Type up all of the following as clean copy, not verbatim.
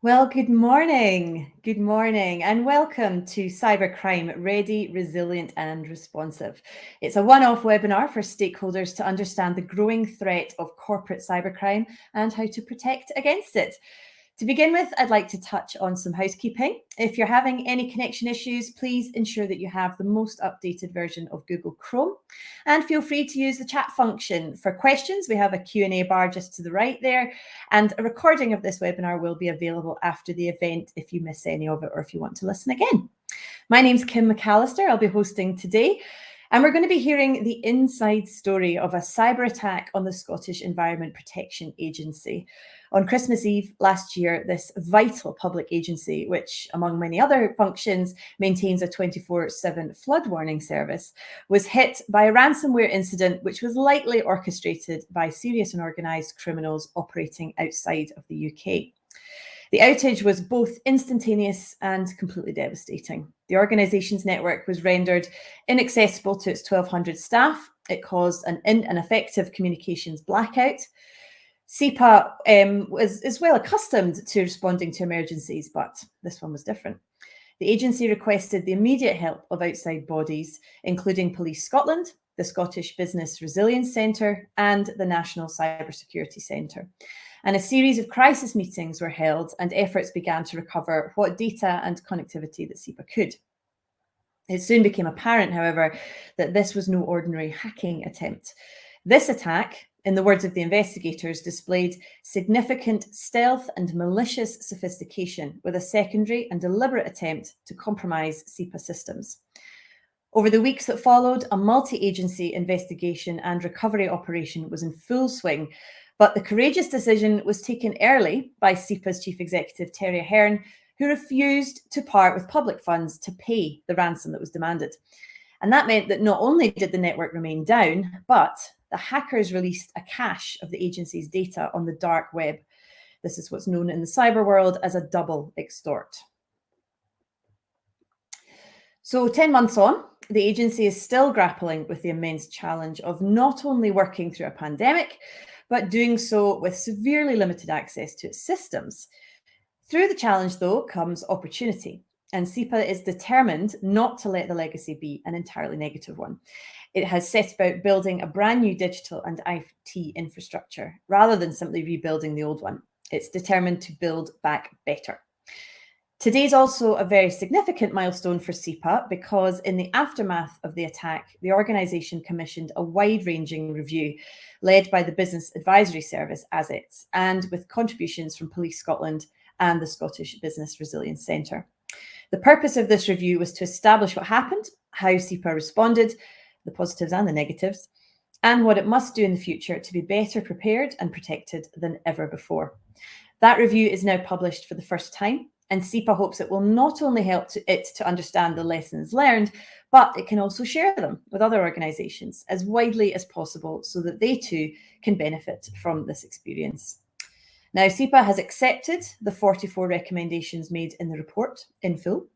Well, good morning, and welcome to Cybercrime Ready, Resilient and Responsive. It's a one-off webinar for stakeholders to understand the growing threat of corporate cybercrime and how to protect against it. To begin with, I'd like to touch on some housekeeping. If you're having any connection issues, please ensure that you have the most updated version of Google Chrome, and feel free to use the chat function. For questions, we have a Q&A bar just to the right there, and a recording of this webinar will be available after the event if you miss any of it or if you want to listen again. My name's Kim McAllister. I'll be hosting today. And we're going to be hearing the inside story of a cyber attack on the Scottish Environment Protection Agency. On Christmas Eve last year, this vital public agency, which among many other functions maintains a 24/7 flood warning service, was hit by a ransomware incident which was likely orchestrated by serious and organised criminals operating outside of the UK. The outage was both instantaneous and completely devastating. The organisation's network was rendered inaccessible to its 1,200 staff. It caused an ineffective communications blackout. SEPA is well accustomed to responding to emergencies, but this one was different. The agency requested the immediate help of outside bodies, including Police Scotland, the Scottish Business Resilience Centre, and the National Cybersecurity Centre. And a series of crisis meetings were held and efforts began to recover what data and connectivity that SEPA could. It soon became apparent, however, that this was no ordinary hacking attempt. This attack, in the words of the investigators, displayed significant stealth and malicious sophistication with a secondary and deliberate attempt to compromise SEPA systems. Over the weeks that followed, a multi-agency investigation and recovery operation was in full swing, but the courageous decision was taken early by SEPA's Chief Executive, Terry Ahern, who refused to part with public funds to pay the ransom that was demanded. And that meant that not only did the network remain down, but the hackers released a cache of the agency's data on the dark web. This is what's known in the cyber world as a double extort. So 10 months on, the agency is still grappling with the immense challenge of not only working through a pandemic, but doing so with severely limited access to its systems. Through the challenge, though, comes opportunity, and SEPA is determined not to let the legacy be an entirely negative one. It has set about building a brand new digital and IT infrastructure, rather than simply rebuilding the old one. It's determined to build back better. Today's also a very significant milestone for SEPA because in the aftermath of the attack, the organisation commissioned a wide-ranging review led by the Business Advisory Service, ASITS, and with contributions from Police Scotland and the Scottish Business Resilience Centre. The purpose of this review was to establish what happened, how SEPA responded, the positives and the negatives, and what it must do in the future to be better prepared and protected than ever before. That review is now published for the first time, and SEPA hopes it will not only help it to understand the lessons learned, but it can also share them with other organisations as widely as possible so that they too can benefit from this experience. Now, SEPA has accepted the 44 recommendations made in the report in full.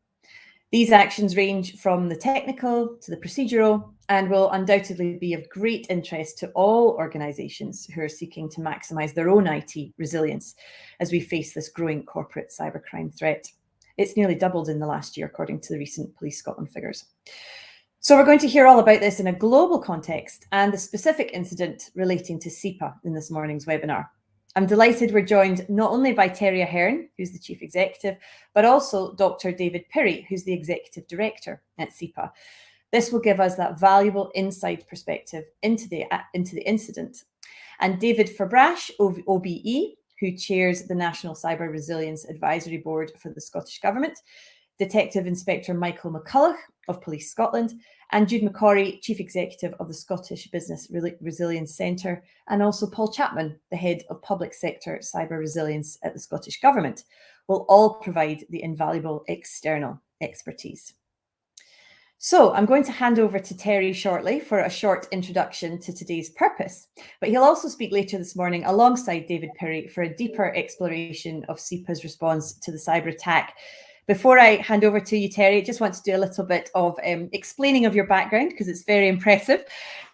These actions range from the technical to the procedural and will undoubtedly be of great interest to all organisations who are seeking to maximise their own IT resilience as we face this growing corporate cybercrime threat. It's nearly doubled in the last year, according to the recent Police Scotland figures. So we're going to hear all about this in a global context and the specific incident relating to SEPA in this morning's webinar. I'm delighted we're joined not only by Terry Ahern, who's the Chief Executive, but also Dr. David Pirrie, who's the Executive Director at SEPA. This will give us that valuable inside perspective into the incident. And David Fabrash, OBE, who chairs the National Cyber Resilience Advisory Board for the Scottish Government, Detective Inspector Michael McCulloch of Police Scotland, and Jude Mccory, Chief Executive of the Scottish Business Resilience Centre, and also Paul Chapman, the Head of Public Sector Cyber Resilience at the Scottish Government, will all provide the invaluable external expertise. So I'm going to hand over to Terry shortly for a short introduction to today's purpose, but he'll also speak later this morning alongside David Pirrie for a deeper exploration of SEPA's response to the cyber attack. Before I hand over to you, Terry, I just want to do a little bit of explaining of your background because it's very impressive.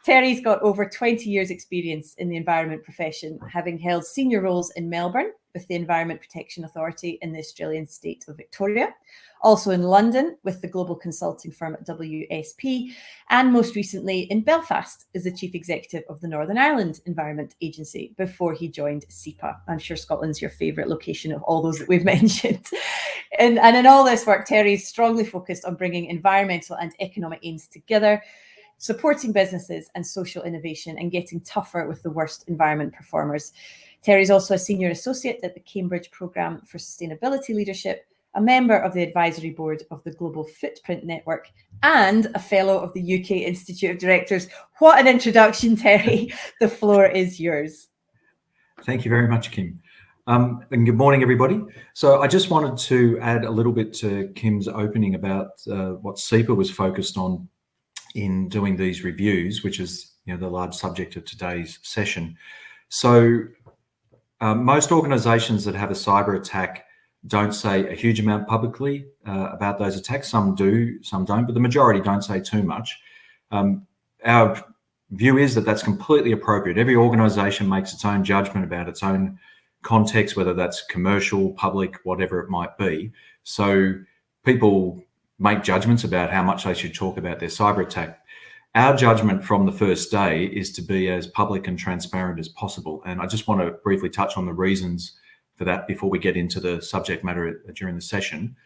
Terry's got over 20 years experience in the environment profession, having held senior roles in Melbourne with the Environment Protection Authority in the Australian state of Victoria, also in London with the global consulting firm WSP, and most recently in Belfast as the Chief Executive of the Northern Ireland Environment Agency before he joined SEPA. I'm sure Scotland's your favourite location of all those that we've mentioned. And in all this work, Terry's strongly focused on bringing environmental and economic aims together, supporting businesses and social innovation, and getting tougher with the worst environment performers. Terry's also a senior associate at the Cambridge Programme for Sustainability Leadership, a member of the advisory board of the Global Footprint Network, and a fellow of the UK Institute of Directors. What an introduction, Terry. The floor is yours. Thank you very much, Kim. And good morning, everybody. So I just wanted to add a little bit to Kim's opening about what SEPA was focused on in doing these reviews, which is the large subject of today's session. So most organisations that have a cyber attack don't say a huge amount publicly about those attacks. Some do, some don't, but the majority don't say too much. Our view is that that's completely appropriate. Every organisation makes its own judgment about its own context, whether that's commercial, public, whatever it might be. So people make judgments about how much they should talk about their cyber attack. Our judgment from the first day is to be as public and transparent as possible. And I just want to briefly touch on the reasons for that before we get into the subject matter during the session.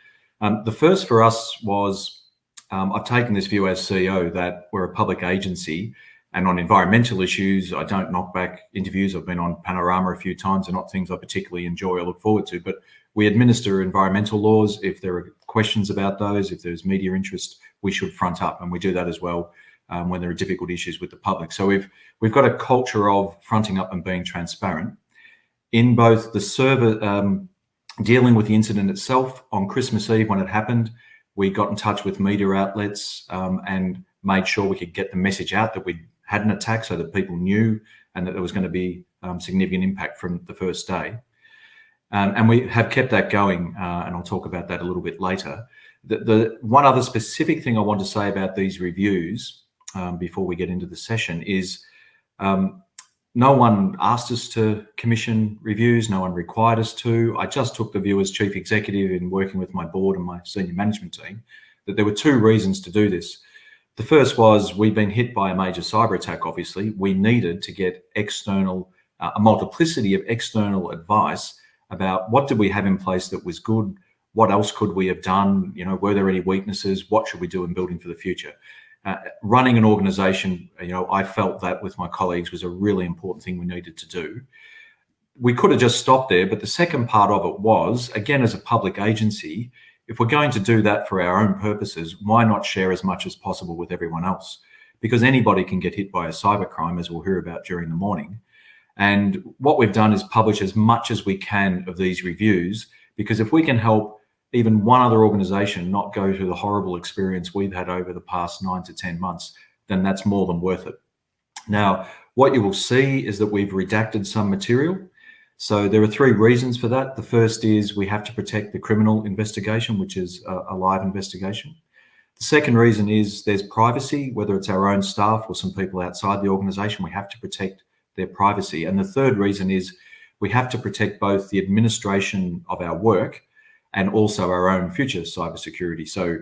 The first for us was, I've taken this view as CEO that we're a public agency, and on environmental issues, I don't knock back interviews. I've been on Panorama a few times. They're not things I particularly enjoy or look forward to, but we administer environmental laws. If there are questions about those, if there's media interest, we should front up, and we do that as well when there are difficult issues with the public. So we've got a culture of fronting up and being transparent. In both the server, dealing with the incident itself on Christmas Eve when it happened, we got in touch with media outlets and made sure we could get the message out that we had an attack so that people knew and that there was going to be significant impact from the first day. And we have kept that going, and I'll talk about that a little bit later. The one other specific thing I want to say about these reviews before we get into the session is no one asked us to commission reviews, no one required us to. I just took the view as Chief Executive in working with my board and my senior management team that there were two reasons to do this. The first was we've been hit by a major cyber attack, obviously. We needed to get external, a multiplicity of external advice about what did we have in place that was good, what else could we have done, were there any weaknesses, what should we do in building for the future. Running an organisation, I felt that with my colleagues was a really important thing we needed to do. We could have just stopped there, but the second part of it was, again, as a public agency, if we're going to do that for our own purposes, why not share as much as possible with everyone else? Because anybody can get hit by a cybercrime, as we'll hear about during the morning. And what we've done is publish as much as we can of these reviews, because if we can help even one other organisation not go through the horrible experience we've had over the past 9 to 10 months, then that's more than worth it. Now, what you will see is that we've redacted some material. So there are three reasons for that. The first is we have to protect the criminal investigation, which is a live investigation. The second reason is there's privacy, whether it's our own staff or some people outside the organisation, we have to protect their privacy. And the third reason is we have to protect both the administration of our work and also our own future cybersecurity. So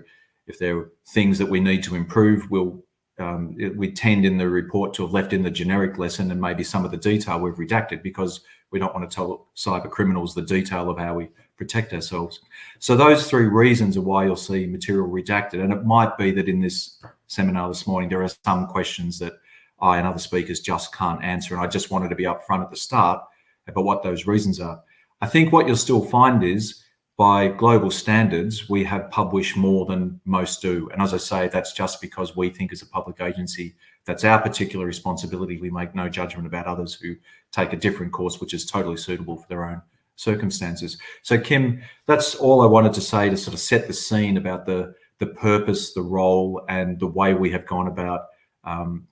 if there are things that we need to improve, we tend in the report to have left in the generic lesson and maybe some of the detail we've redacted because we don't want to tell cyber criminals the detail of how we protect ourselves. So those three reasons are why you'll see material redacted. And it might be that in this seminar this morning, there are some questions that I and other speakers just can't answer. And I just wanted to be upfront at the start about what those reasons are. I think what you'll still find is by global standards, we have published more than most do. And as I say, that's just because we think as a public agency, that's our particular responsibility. We make no judgment about others who take a different course, which is totally suitable for their own circumstances. So Kim, that's all I wanted to say to sort of set the scene about the purpose, the role, and the way we have gone about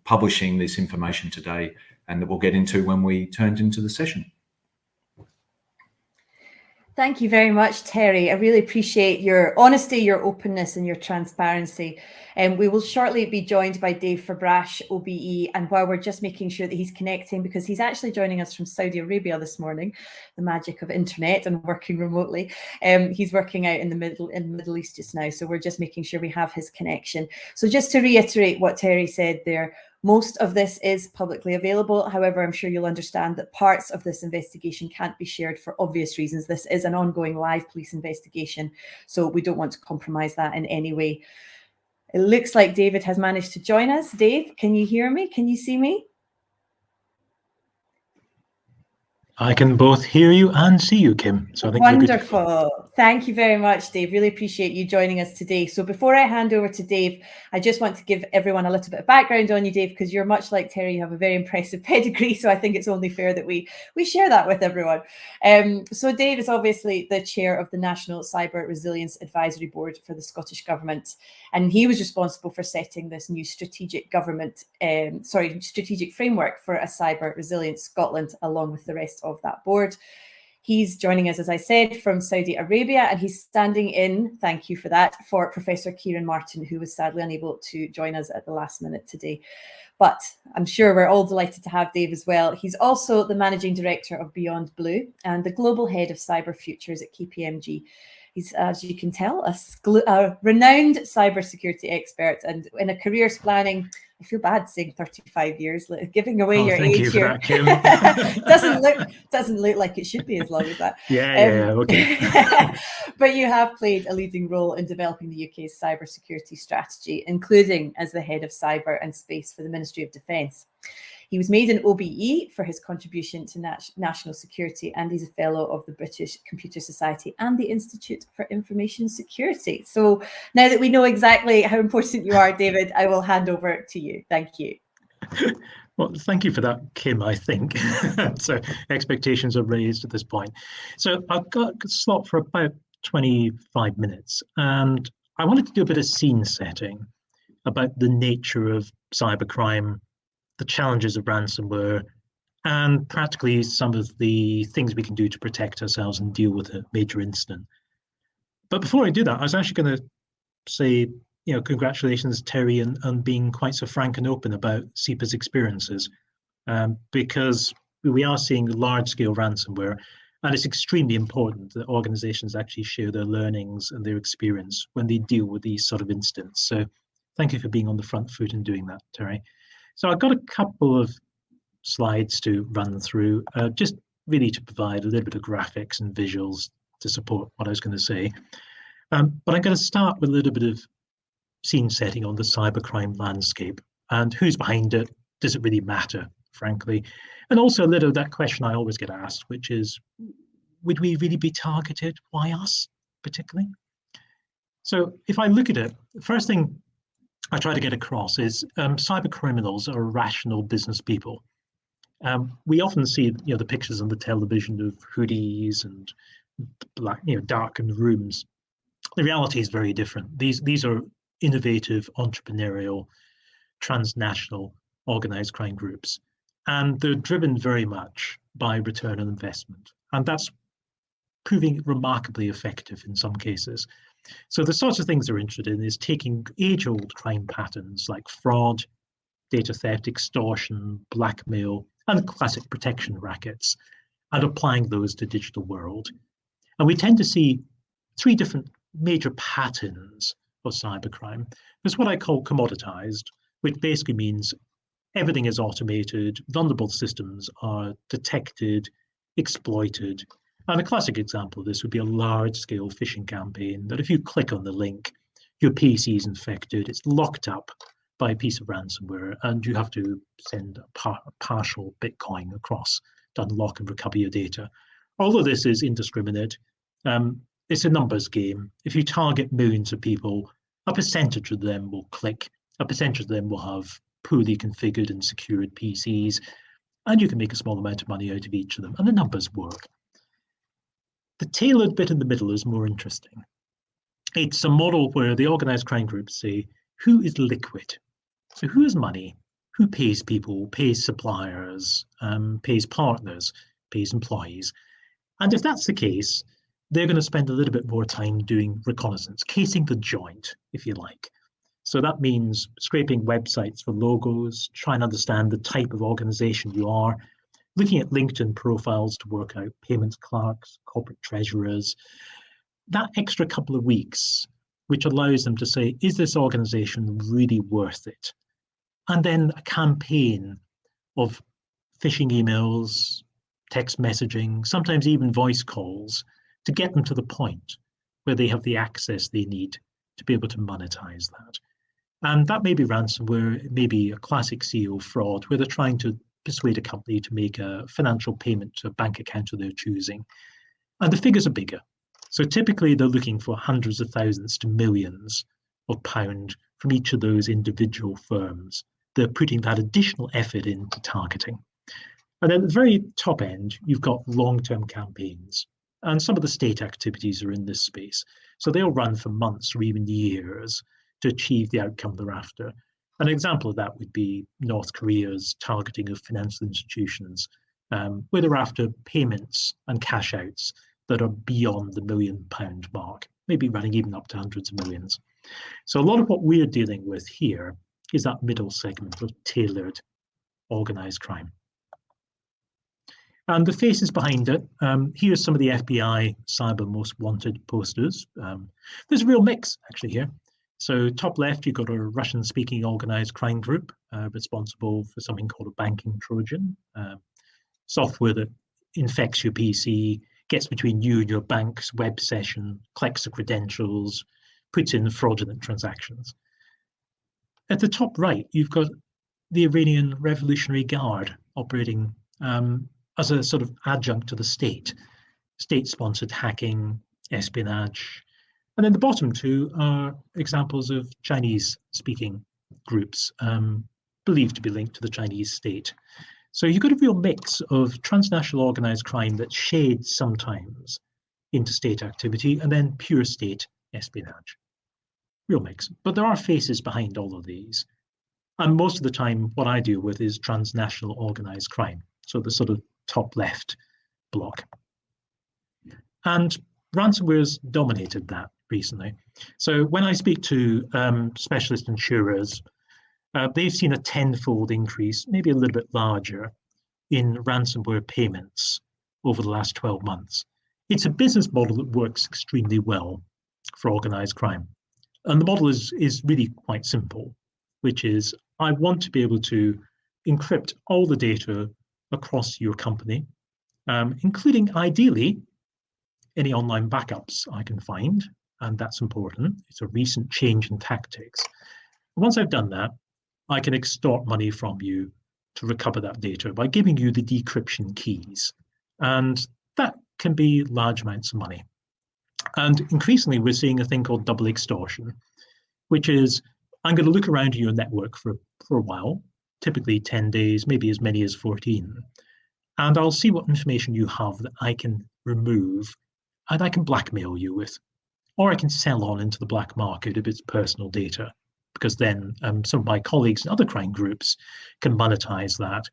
publishing this information today, and that we'll get into when we turned into the session. Thank you very much, Terry. I really appreciate your honesty, your openness, and your transparency. And we will shortly be joined by Dave Fabrash, OBE. And while we're just making sure that he's connecting, because he's actually joining us from Saudi Arabia this morning, the magic of internet and working remotely. He's working out in the Middle East just now. So we're just making sure we have his connection. So just to reiterate what Terry said there, most of this is publicly available. However, I'm sure you'll understand that parts of this investigation can't be shared for obvious reasons. This is an ongoing live police investigation, so we don't want to compromise that in any way. It looks like David has managed to join us. Dave, can you hear me? Can you see me? I can both hear you and see you, Kim. So I think wonderful. Thank you very much, Dave. Really appreciate you joining us today. So before I hand over to Dave, I just want to give everyone a little bit of background on you, Dave, because you're much like Terry. You have a very impressive pedigree. So I think it's only fair that we share that with everyone. So Dave is obviously the chair of the National Cyber Resilience Advisory Board for the Scottish Government. And he was responsible for setting this new strategic framework for a cyber resilience Scotland, along with the rest of that board. He's joining us, as I said, from Saudi Arabia, and he's standing in, thank you for that, for Professor Kieran Martin, who was sadly unable to join us at the last minute today. But I'm sure we're all delighted to have Dave as well. He's also the managing director of Beyond Blue and the global head of cyber futures at KPMG. He's, as you can tell, a renowned cybersecurity expert, and in a career spanning, I feel bad saying 35 years, giving away your age here. Thank you for that, Kim. doesn't look like it should be as long as that. Okay. But you have played a leading role in developing the UK's cybersecurity strategy, including as the head of cyber and space for the Ministry of Defence. He was made an OBE for his contribution to national security, and he's a fellow of the British Computer Society and the Institute for Information Security. So now that we know exactly how important you are, David, I will hand over to you. Thank you. Well, thank you for that, Kim, I think. So expectations are raised at this point. So I've got a slot for about 25 minutes, and I wanted to do a bit of scene setting about the nature of cybercrime, the challenges of ransomware, and practically some of the things we can do to protect ourselves and deal with a major incident. But before I do that, I was actually going to say, congratulations, Terry, on being quite so frank and open about SEPA's experiences, because we are seeing large-scale ransomware, and it's extremely important that organizations actually share their learnings and their experience when they deal with these sort of incidents. So thank you for being on the front foot and doing that, Terry. So I've got a couple of slides to run through, just really to provide a little bit of graphics and visuals to support what I was going to say. But I'm going to start with a little bit of scene setting on the cybercrime landscape and who's behind it. Does it really matter, frankly? And also a little of that question I always get asked, which is, would we really be targeted? Why us, particularly? So if I look at it, the first thing I try to get across is cyber criminals are rational business people. We often see, the pictures on the television of hoodies and black, darkened rooms. The reality is very different. These are innovative, entrepreneurial, transnational, organized crime groups, and they're driven very much by return on investment, and that's proving remarkably effective in some cases. So the sorts of things they're interested in is taking age-old crime patterns like fraud, data theft, extortion, blackmail, and classic protection rackets, and applying those to digital world. And we tend to see three different major patterns of cybercrime. There's what I call commoditized, which basically means everything is automated, vulnerable systems are detected, exploited. And a classic example of this would be a large-scale phishing campaign that if you click on the link, your PC is infected, it's locked up by a piece of ransomware, and you have to send a partial Bitcoin across to unlock and recover your data. Although this is indiscriminate, it's a numbers game. If you target millions of people, a percentage of them will click, a percentage of them will have poorly configured and secured PCs, and you can make a small amount of money out of each of them, and the numbers work. The tailored bit in the middle is more interesting. It's a model where the organized crime groups say, who is liquid? So who has money? Who pays people, pays suppliers, pays partners, pays employees? And if that's the case, they're going to spend a little bit more time doing reconnaissance, casing the joint, if you like. So that means scraping websites for logos, trying to understand the type of organization you are, looking at LinkedIn profiles to work out payments clerks, corporate treasurers. That extra couple of weeks, which allows them to say, is this organization really worth it? And then a campaign of phishing emails, text messaging, sometimes even voice calls, to get them to the point where they have the access they need to be able to monetize that. And that may be ransomware, it may be a classic CEO fraud, where they're trying to persuade a company to make a financial payment to a bank account of their choosing. And the figures are bigger. So typically they're looking for hundreds of thousands to millions of pounds from each of those individual firms. They're putting that additional effort into targeting. And then at the very top end, you've got long-term campaigns. And some of the state activities are in this space. So they'll run for months or even years to achieve the outcome they're after. An example of that would be North Korea's targeting of financial institutions, where they're after payments and cash outs that are beyond the £1 million mark, maybe running even up to hundreds of millions. So a lot of what we're dealing with here is that middle segment of tailored organized crime. And the faces behind it, here's some of the FBI cyber most wanted posters. There's a real mix actually here. So top left, you've got a Russian-speaking organized crime group responsible for something called a banking Trojan, software that infects your PC, gets between you and your bank's web session, collects the credentials, puts in fraudulent transactions. At the top right, you've got the Iranian Revolutionary Guard operating as a sort of adjunct to the state-sponsored hacking, espionage. And then the bottom two are examples of Chinese-speaking groups believed to be linked to the Chinese state. So you've got a real mix of transnational organized crime that shades sometimes into state activity and then pure state espionage. Real mix. But there are faces behind all of these. And most of the time, what I deal with is transnational organized crime. So the sort of top left block. And ransomware's dominated that recently. So when I speak to specialist insurers, they've seen a tenfold increase, maybe a little bit larger, in ransomware payments over the last 12 months. It's a business model that works extremely well for organized crime. And the model is really quite simple, which is I want to be able to encrypt all the data across your company, including ideally any online backups I can find, and that's important. It's a recent change in tactics. Once I've done that, I can extort money from you to recover that data by giving you the decryption keys. And that can be large amounts of money. And increasingly, we're seeing a thing called double extortion, which is I'm going to look around your network for a while, typically 10 days, maybe as many as 14, and I'll see what information you have that I can remove and I can blackmail you with, or I can sell on into the black market if it's personal data, because then some of my colleagues in other crime groups can monetize that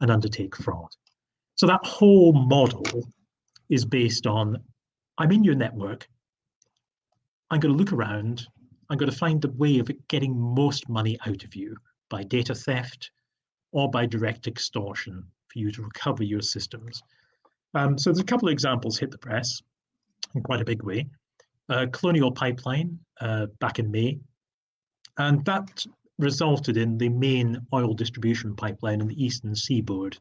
and undertake fraud. So that whole model is based on, I'm in your network, I'm going to look around, I'm going to find the way of getting most money out of you by data theft or by direct extortion for you to recover your systems. So there's a couple of examples hit the press in quite a big way. Colonial Pipeline back in May, and that resulted in the main oil distribution pipeline in the eastern seaboard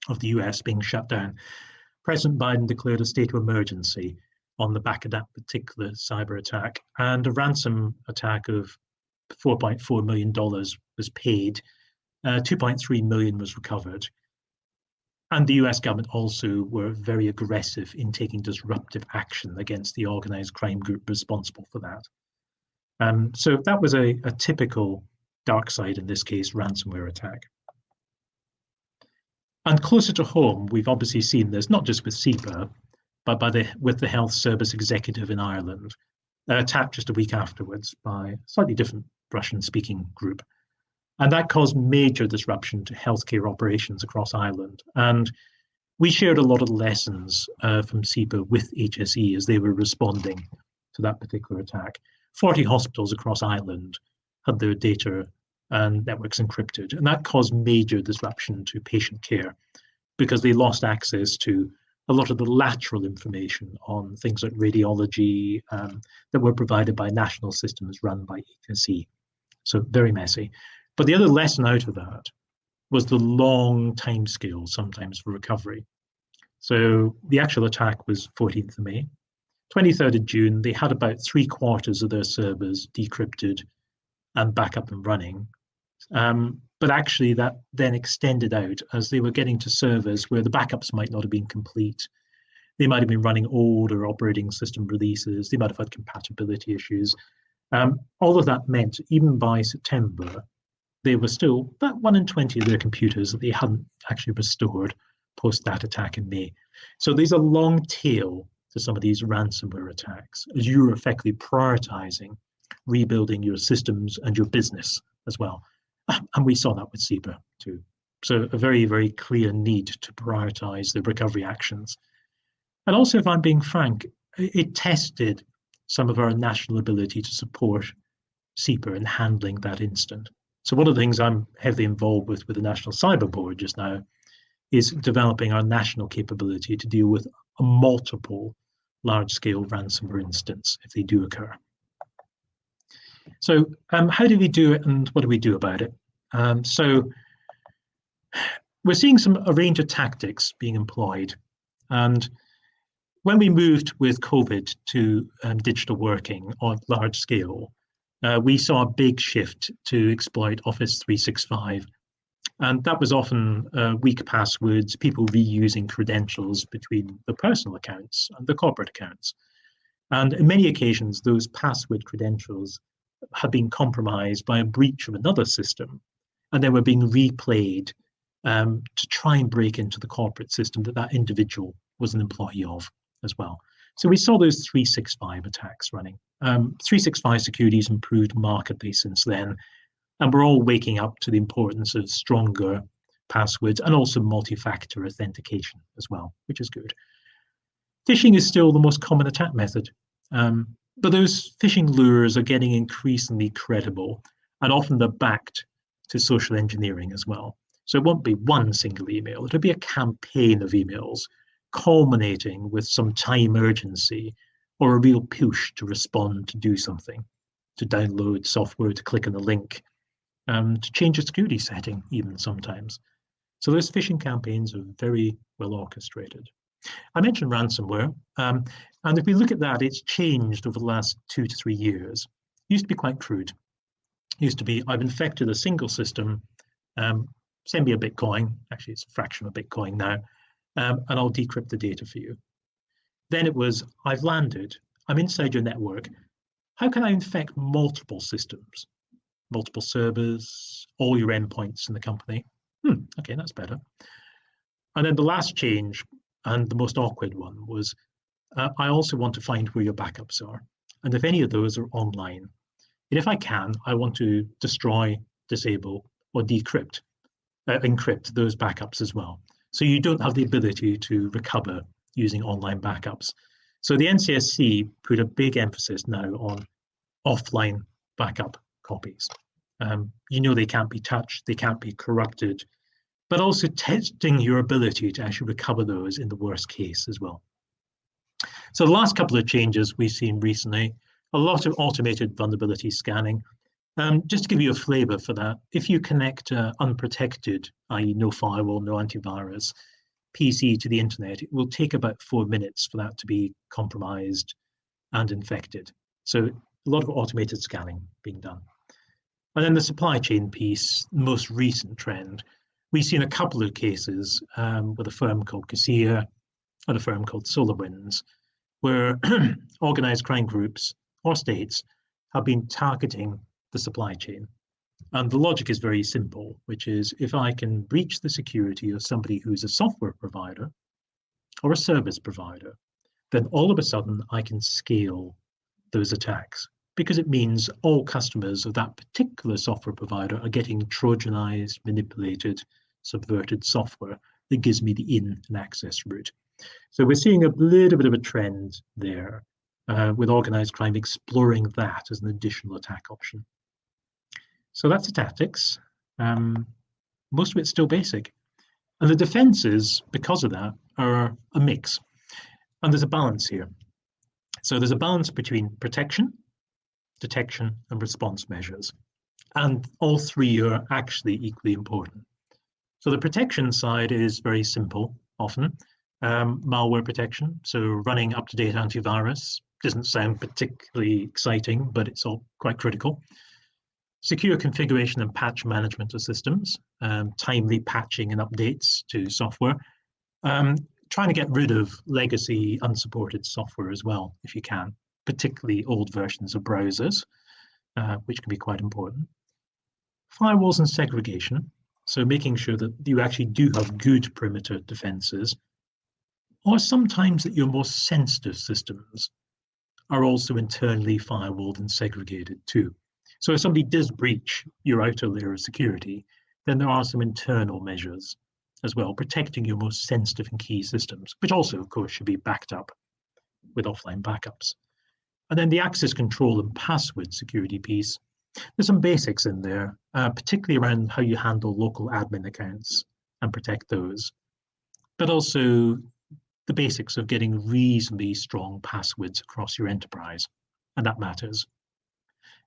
of the US being shut down. President Biden declared a state of emergency on the back of that particular cyber attack, and a ransom attack of $4.4 million was paid, 2.3 million was recovered. And the US government also were very aggressive in taking disruptive action against the organized crime group responsible for that. So that was a typical dark side, in this case, ransomware attack. And closer to home, we've obviously seen this, not just with SEPA, but with the health service executive in Ireland, attacked just a week afterwards by a slightly different Russian-speaking group. And that caused major disruption to healthcare operations across Ireland. And we shared a lot of lessons from SEPA with HSE as they were responding to that particular attack. 40 hospitals across Ireland had their data and networks encrypted, and that caused major disruption to patient care because they lost access to a lot of the lateral information on things like radiology that were provided by national systems run by HSE. So very messy. But the other lesson out of that was the long timescale sometimes for recovery. So the actual attack was 14th of May. 23rd of June, they had about 3/4 of their servers decrypted and back up and running. But actually that then extended out as they were getting to servers where the backups might not have been complete. They might have been running older operating system releases. They might have had compatibility issues. All of that meant even by September, they were still about 1 in 20 of their computers that they hadn't actually restored post that attack in May. So there's a long tail to some of these ransomware attacks as you're effectively prioritizing rebuilding your systems and your business as well. And we saw that with SEPA too. So a very, very clear need to prioritize the recovery actions. And also, if I'm being frank, it tested some of our national ability to support SEPA in handling that incident. So one of the things I'm heavily involved with the National Cyber Board just now is developing our national capability to deal with a multiple large-scale ransomware incidents if they do occur. So how do we do it and what do we do about it? So we're seeing a range of tactics being employed. And when we moved with COVID to digital working on large scale, we saw a big shift to exploit Office 365. And that was often weak passwords, people reusing credentials between the personal accounts and the corporate accounts. And in many occasions, those password credentials had been compromised by a breach of another system, and then were being replayed to try and break into the corporate system that individual was an employee of as well. So we saw those 365 attacks running. 365 security has improved markedly since then, and we're all waking up to the importance of stronger passwords and also multi-factor authentication as well, which is good. Phishing is still the most common attack method, but those phishing lures are getting increasingly credible, and often they're backed to social engineering as well. So it won't be one single email, it'll be a campaign of emails culminating with some time urgency or a real push to respond, to do something, to download software, to click on a link, to change a security setting even sometimes. So those phishing campaigns are very well orchestrated. I mentioned ransomware, and if we look at that, it's changed over the last 2 to 3 years. It used to be quite crude. It used to be, I've infected a single system, send me a Bitcoin, actually it's a fraction of a Bitcoin now, and I'll decrypt the data for you. Then it was, I've landed, I'm inside your network. How can I infect multiple systems, multiple servers, all your endpoints in the company? Okay, that's better. And then the last change, and the most awkward one, was I also want to find where your backups are, and if any of those are online. And if I can, I want to destroy, disable, or encrypt those backups as well. So you don't have the ability to recover using online backups. So the NCSC put a big emphasis now on offline backup copies. They can't be touched, they can't be corrupted, but also testing your ability to actually recover those in the worst case as well. So the last couple of changes we've seen recently, a lot of automated vulnerability scanning. Just to give you a flavor for that, if you connect unprotected, i.e. no firewall, no antivirus, PC to the internet, it will take about 4 minutes for that to be compromised and infected. So a lot of automated scanning being done. And then the supply chain piece, the most recent trend, we've seen a couple of cases with a firm called Cassia and a firm called SolarWinds, where organized crime groups or states have been targeting the supply chain. And the logic is very simple, which is if I can breach the security of somebody who's a software provider or a service provider, then all of a sudden I can scale those attacks, because it means all customers of that particular software provider are getting Trojanized, manipulated, subverted software that gives me the in and access route. So we're seeing a little bit of a trend there with organized crime exploring that as an additional attack option. So that's the tactics. Most of it's still basic. And the defenses, because of that, are a mix. And there's a balance here. So there's a balance between protection, detection, and response measures. And all three are actually equally important. So the protection side is very simple, often. Malware protection, so running up-to-date antivirus doesn't sound particularly exciting, but it's all quite critical. Secure configuration and patch management of systems, timely patching and updates to software. Trying to get rid of legacy unsupported software as well, if you can, particularly old versions of browsers, which can be quite important. Firewalls and segregation, so making sure that you actually do have good perimeter defenses, or sometimes that your most sensitive systems are also internally firewalled and segregated too. So if somebody does breach your outer layer of security, then there are some internal measures as well, protecting your most sensitive and key systems, which also, of course, should be backed up with offline backups. And then the access control and password security piece, there's some basics in there, particularly around how you handle local admin accounts and protect those, but also the basics of getting reasonably strong passwords across your enterprise, and that matters.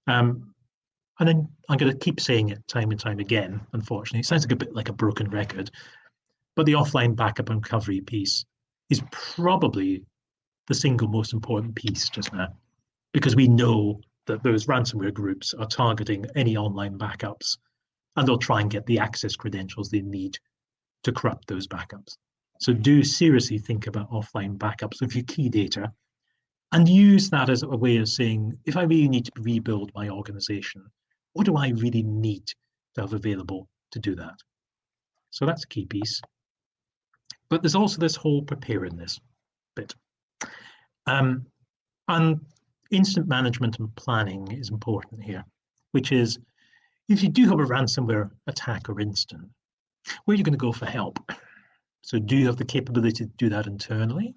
And then I'm going to keep saying it time and time again, unfortunately. It sounds like a bit like a broken record, but the offline backup and recovery piece is probably the single most important piece just now, because we know that those ransomware groups are targeting any online backups, and they'll try and get the access credentials they need to corrupt those backups. So do seriously think about offline backups of your key data, and use that as a way of saying, if I really need to rebuild my organization, what do I really need to have available to do that? So that's a key piece. But there's also this whole preparedness bit. And incident management and planning is important here, which is, if you do have a ransomware attack or incident, where are you going to go for help? So do you have the capability to do that internally?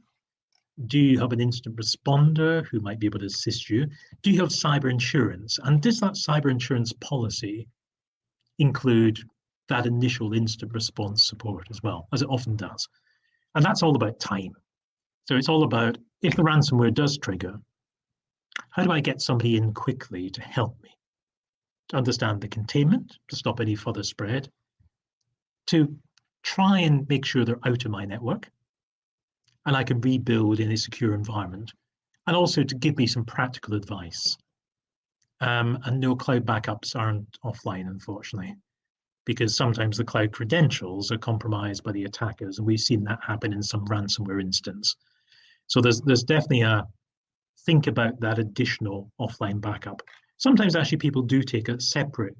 Do you have an incident responder who might be able to assist you? Do you have cyber insurance? And does that cyber insurance policy include that initial incident response support as well, as it often does? And that's all about time. So it's all about, if the ransomware does trigger, how do I get somebody in quickly to help me? To understand the containment, to stop any further spread, to try and make sure they're out of my network, and I can rebuild in a secure environment, and also to give me some practical advice. And no, cloud backups aren't offline, unfortunately, because sometimes the cloud credentials are compromised by the attackers, and we've seen that happen in some ransomware instance. So there's definitely a think about that additional offline backup. Sometimes actually people do take a separate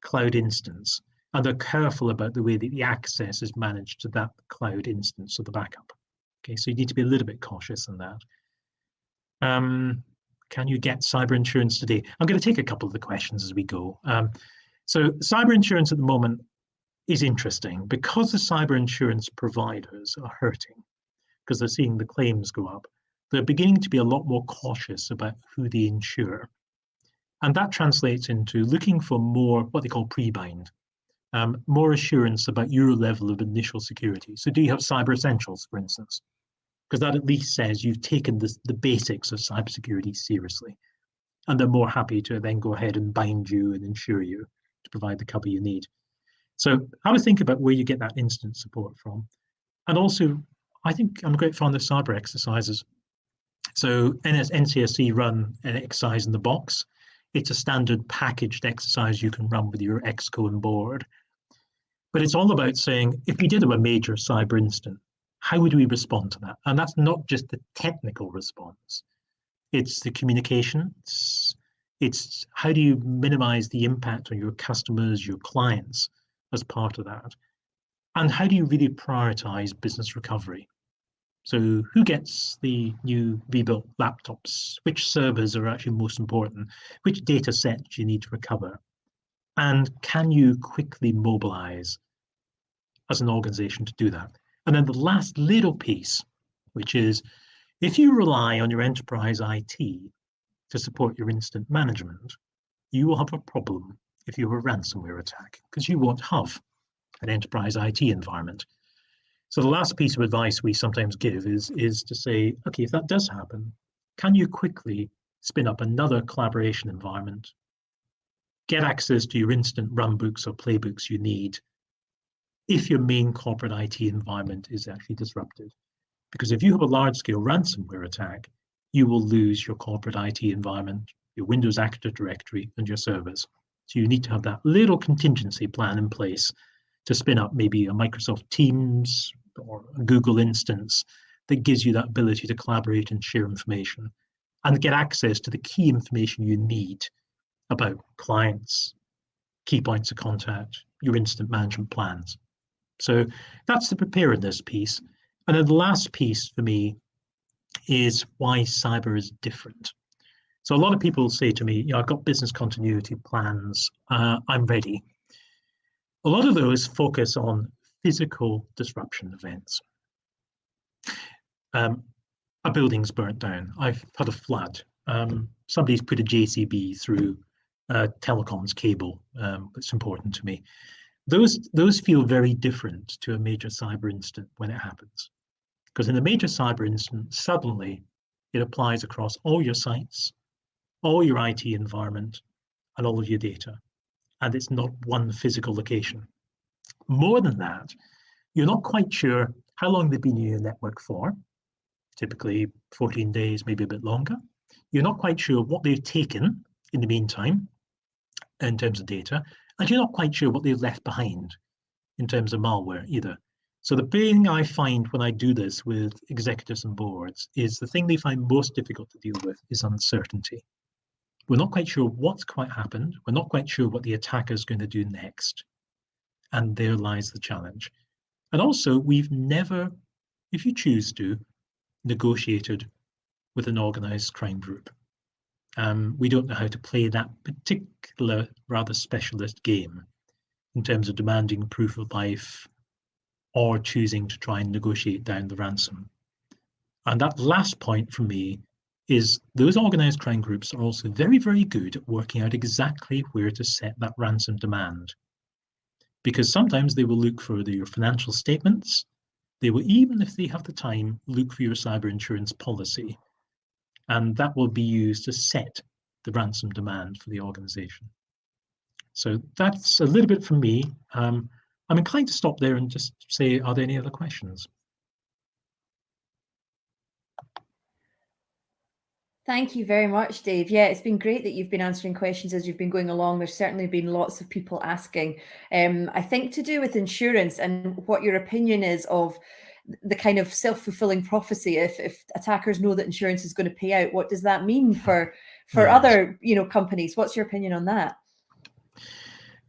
cloud instance, and they're careful about the way that the access is managed to that cloud instance of the backup. Okay, so you need to be a little bit cautious in that. Can you get cyber insurance today? I'm going to take a couple of the questions as we go. So cyber insurance at the moment is interesting because the cyber insurance providers are hurting because they're seeing the claims go up. They're beginning to be a lot more cautious about who they insure. And that translates into looking for more what they call pre-bind, more assurance about your level of initial security. So do you have cyber essentials, for instance? Because that at least says you've taken the basics of cybersecurity seriously. And they're more happy to then go ahead and bind you and insure you to provide the cover you need. So have a think about where you get that instant support from. And also, I think I'm a great fan of cyber exercises. So NCSC run an exercise in the box. It's a standard packaged exercise you can run with your exco on board. But it's all about saying, if we did have a major cyber incident, how would we respond to that? And that's not just the technical response. It's the communications. It's how do you minimize the impact on your customers, your clients as part of that? And how do you really prioritize business recovery? So who gets the new rebuilt laptops? Which servers are actually most important? Which data set do you need to recover? And can you quickly mobilize as an organization to do that. And then the last little piece, which is if you rely on your enterprise IT to support your incident management, you will have a problem if you have a ransomware attack, because you won't have an enterprise IT environment. So the last piece of advice we sometimes give is to say, okay, if that does happen, can you quickly spin up another collaboration environment, get access to your instant runbooks or playbooks you need if your main corporate IT environment is actually disrupted? Because if you have a large-scale ransomware attack, you will lose your corporate IT environment, your Windows Active Directory, and your servers. So you need to have that little contingency plan in place to spin up maybe a Microsoft Teams or a Google instance that gives you that ability to collaborate and share information and get access to the key information you need about clients, key points of contact, your incident management plans. So that's the preparedness piece. And then the last piece for me is why cyber is different. So a lot of people say to me, I've got business continuity plans, I'm ready. A lot of those focus on physical disruption events. A building's burnt down. I've had a flood. Somebody's put a JCB through a telecoms cable that's important to me. Those feel very different to a major cyber incident when it happens. Because in a major cyber incident, suddenly it applies across all your sites, all your IT environment, and all of your data. And it's not one physical location. More than that, you're not quite sure how long they've been in your network for, typically 14 days, maybe a bit longer. You're not quite sure what they've taken in the meantime in terms of data, and you're not quite sure what they've left behind in terms of malware either. So the thing I find when I do this with executives and boards is the thing they find most difficult to deal with is uncertainty. We're not quite sure what's quite happened. We're not quite sure what the attacker is going to do next. And there lies the challenge. And also, we've never, if you choose to, negotiated with an organized crime group. We don't know how to play that particular, rather specialist game in terms of demanding proof of life or choosing to try and negotiate down the ransom. And that last point for me is those organized crime groups are also very, very good at working out exactly where to set that ransom demand. Because sometimes they will look for your financial statements. They will, even if they have the time, look for your cyber insurance policy. And that will be used to set the ransom demand for the organization. So that's a little bit from me. I'm inclined to stop there and just say, are there any other questions? Thank you very much, Dave. Yeah, it's been great that you've been answering questions as you've been going along. There's certainly been lots of people asking, I think to do with insurance and what your opinion is of the kind of self-fulfilling prophecy. If attackers know that insurance is going to pay out, what does that mean for other companies? What's your opinion on that?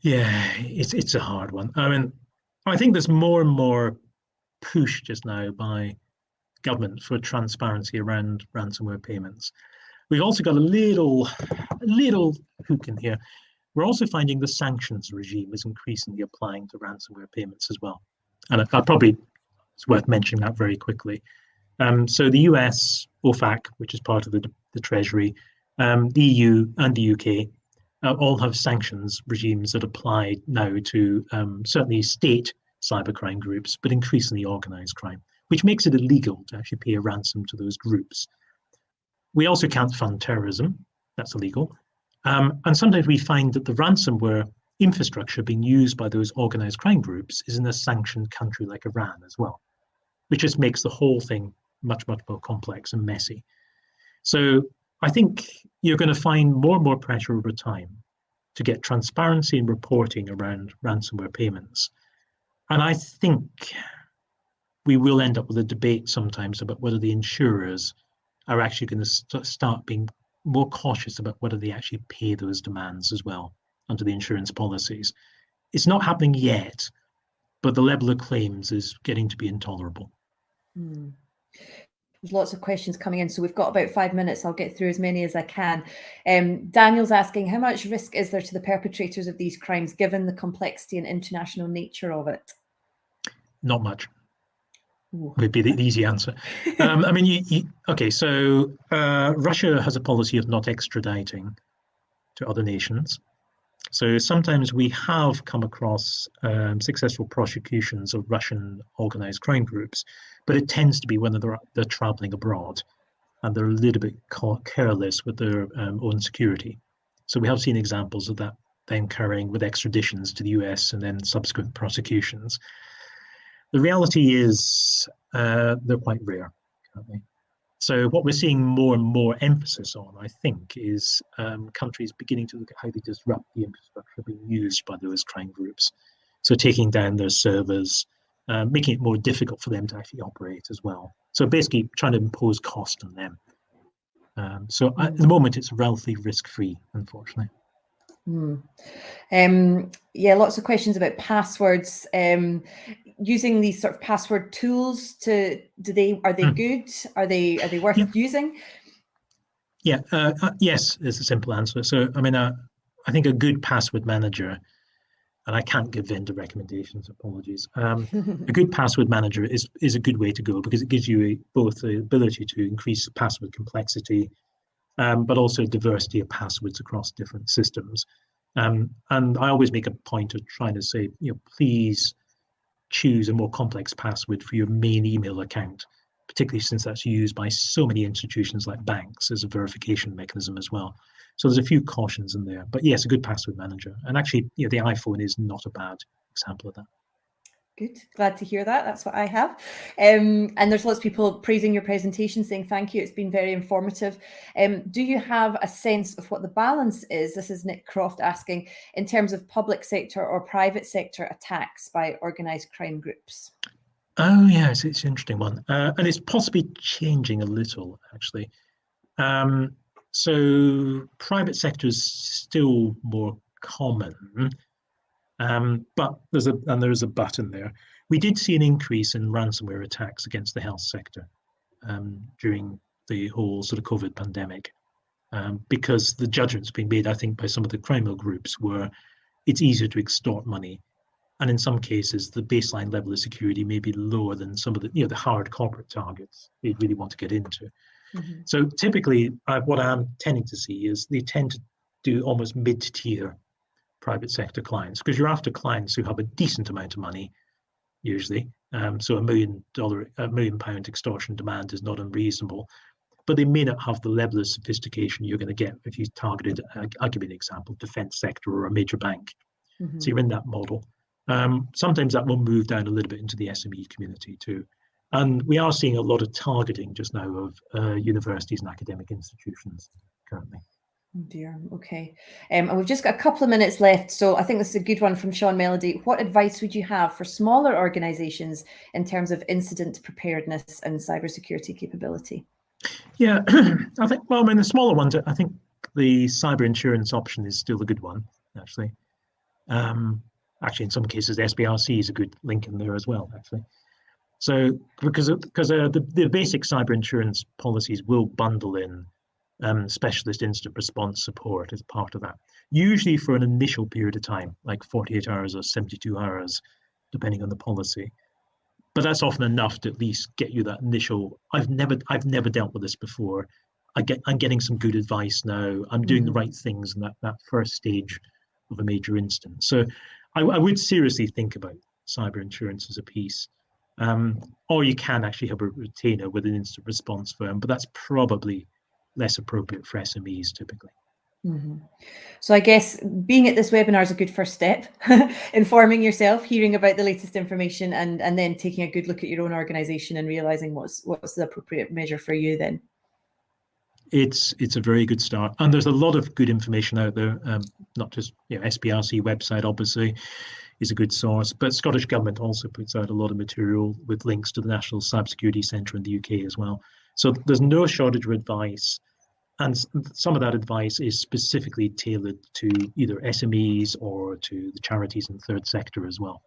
Yeah, it's a hard one. I mean, I think there's more and more push just now by government for transparency around ransomware payments. We've also got a little hook in here. We're also finding the sanctions regime is increasingly applying to ransomware payments as well. And it's worth mentioning that very quickly. So the US, OFAC, which is part of the Treasury, the EU and the UK all have sanctions regimes that apply now to certainly state cybercrime groups, but increasingly organized crime, which makes it illegal to actually pay a ransom to those groups. We also can't fund terrorism, that's illegal. And sometimes we find that the ransomware infrastructure being used by those organized crime groups is in a sanctioned country like Iran as well, which just makes the whole thing much, much more complex and messy. So I think you're going to find more and more pressure over time to get transparency and reporting around ransomware payments. And I think we will end up with a debate sometimes about whether the insurers are actually going to start being more cautious about whether they actually pay those demands as well under the insurance policies. It's not happening yet, but the level of claims is getting to be intolerable. There's lots of questions coming in, so we've got about 5 minutes. I'll get through as many as I can. Daniel's asking, how much risk is there to the perpetrators of these crimes given the complexity and international nature of it? Not much. Ooh. Would be the easy answer. I mean, okay, so Russia has a policy of not extraditing to other nations. So sometimes we have come across successful prosecutions of Russian organized crime groups, but it tends to be when they're traveling abroad and they're a little bit careless with their own security. So we have seen examples of that then occurring with extraditions to the US and then subsequent prosecutions. The reality is they're quite rare, currently. So what we're seeing more and more emphasis on, I think, is countries beginning to look at how they disrupt the infrastructure being used by those crime groups. So taking down their servers, making it more difficult for them to actually operate as well. So basically trying to impose cost on them. So at the moment, it's relatively risk-free, unfortunately. Yeah, lots of questions about passwords. Using these sort of password tools, are they good? Are they worth using? Yeah, yes is a simple answer. So I mean, I think a good password manager, and I can't give vendor recommendations, apologies. A good password manager is a good way to go because it gives you both the ability to increase password complexity, but also diversity of passwords across different systems. And I always make a point of trying to say, please choose a more complex password for your main email account, particularly since that's used by so many institutions like banks as a verification mechanism as well. So there's a few cautions in there, but yes, a good password manager. And actually, the iPhone is not a bad example of that. Good. Glad to hear that. That's what I have. And there's lots of people praising your presentation, saying thank you. It's been very informative. Do you have a sense of what the balance is? This is Nick Croft asking, in terms of public sector or private sector attacks by organised crime groups? Oh, yes, it's an interesting one. And it's possibly changing a little, actually. So private sector is still more common. But there is a but in there. We did see an increase in ransomware attacks against the health sector during the whole sort of COVID pandemic, because the judgments being made, I think, by some of the criminal groups were it's easier to extort money, and in some cases, the baseline level of security may be lower than some of the the hard corporate targets they really want to get into. Mm-hmm. So typically, what I'm tending to see is they tend to do almost mid-tier private sector clients, because you're after clients who have a decent amount of money, usually. So £1 million extortion demand is not unreasonable, but they may not have the level of sophistication you're going to get if you targeted, I'll give you an example, defense sector or a major bank. Mm-hmm. So you're in that model. Sometimes that will move down a little bit into the SME community too. And we are seeing a lot of targeting just now of universities and academic institutions currently. Oh dear. Okay. And we've just got a couple of minutes left. So I think this is a good one from Sean Melody. What advice would you have for smaller organizations in terms of incident preparedness and cybersecurity capability? Yeah, I think, the smaller ones, I think the cyber insurance option is still a good one, actually. Actually, in some cases, SBRC is a good link in there as well, actually. So because the basic cyber insurance policies will bundle in specialist incident response support as part of that, usually for an initial period of time, like 48 hours or 72 hours, depending on the policy. But that's often enough to at least get you that initial, I've never dealt with this before. I'm getting some good advice now. I'm doing the right things in that first stage of a major incident. So I would seriously think about cyber insurance as a piece. Or you can actually have a retainer with an instant response firm, but that's probably less appropriate for SMEs typically. Mm-hmm. So I guess being at this webinar is a good first step, informing yourself, hearing about the latest information, and then taking a good look at your own organization and realizing what's the appropriate measure for you then. It's a very good start, and there's a lot of good information out there. Not just SBRC website obviously is a good source, but Scottish Government also puts out a lot of material with links to the National Cybersecurity Centre in the UK as well. So there's no shortage of advice, and some of that advice is specifically tailored to either SMEs or to the charities and third sector as well.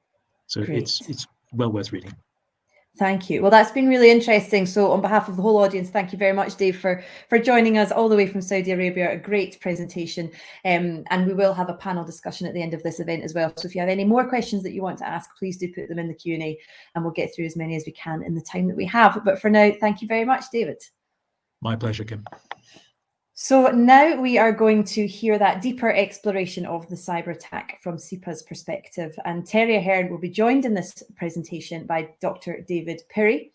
So Great. it's well worth reading. Thank you. Well, that's been really interesting. So on behalf of the whole audience, thank you very much, Dave, for joining us all the way from Saudi Arabia. A great presentation. And we will have a panel discussion at the end of this event as well. So if you have any more questions that you want to ask, please do put them in the Q&A and we'll get through as many as we can in the time that we have. But for now, thank you very much, David. My pleasure, Kim. So now we are going to hear that deeper exploration of the cyber attack from SEPA's perspective. And Terry Ahern will be joined in this presentation by Dr. David Mccory.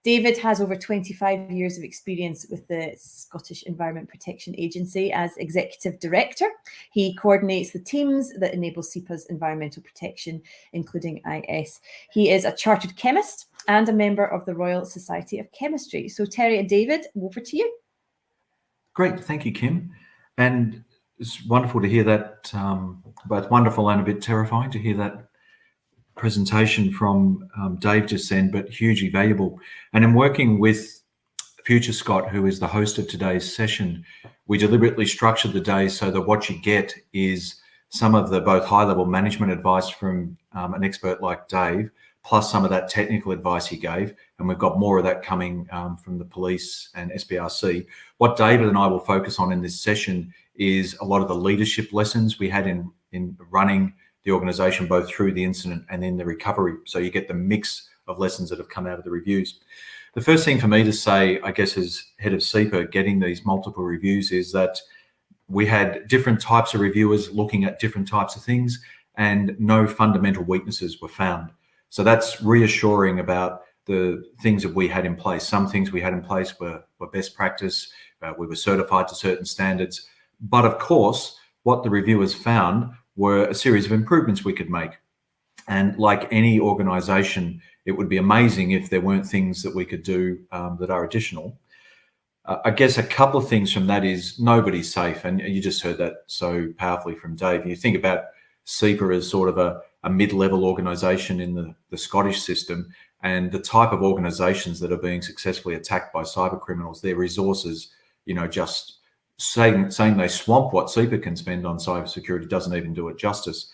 David has over 25 years of experience with the Scottish Environment Protection Agency as Executive Director. He coordinates the teams that enable SEPA's environmental protection, including IS. He is a chartered chemist and a member of the Royal Society of Chemistry. So Terry and David, over to you. Great, thank you, Kim. And it's wonderful to hear that, both wonderful and a bit terrifying to hear that presentation from Dave just then, but hugely valuable. And in working with FutureScot, who is the host of today's session, we deliberately structured the day so that what you get is some of the both high-level management advice from an expert like Dave, plus some of that technical advice he gave. And we've got more of that coming from the police and SPRC. What David and I will focus on in this session is a lot of the leadership lessons we had in running the organisation, both through the incident and then the recovery. So you get the mix of lessons that have come out of the reviews. The first thing for me to say, I guess, as head of SEPA, getting these multiple reviews, is that we had different types of reviewers looking at different types of things and no fundamental weaknesses were found. So that's reassuring about the things that we had in place. Some things we had in place were best practice. We were certified to certain standards. But of course, what the reviewers found were a series of improvements we could make. And like any organisation, it would be amazing if there weren't things that we could do that are additional. I guess a couple of things from that is nobody's safe. And you just heard that so powerfully from Dave. You think about SEPA as sort of a mid-level organisation in the Scottish system, and the type of organisations that are being successfully attacked by cyber criminals, their resources, just saying they swamp what SEPA can spend on cybersecurity doesn't even do it justice.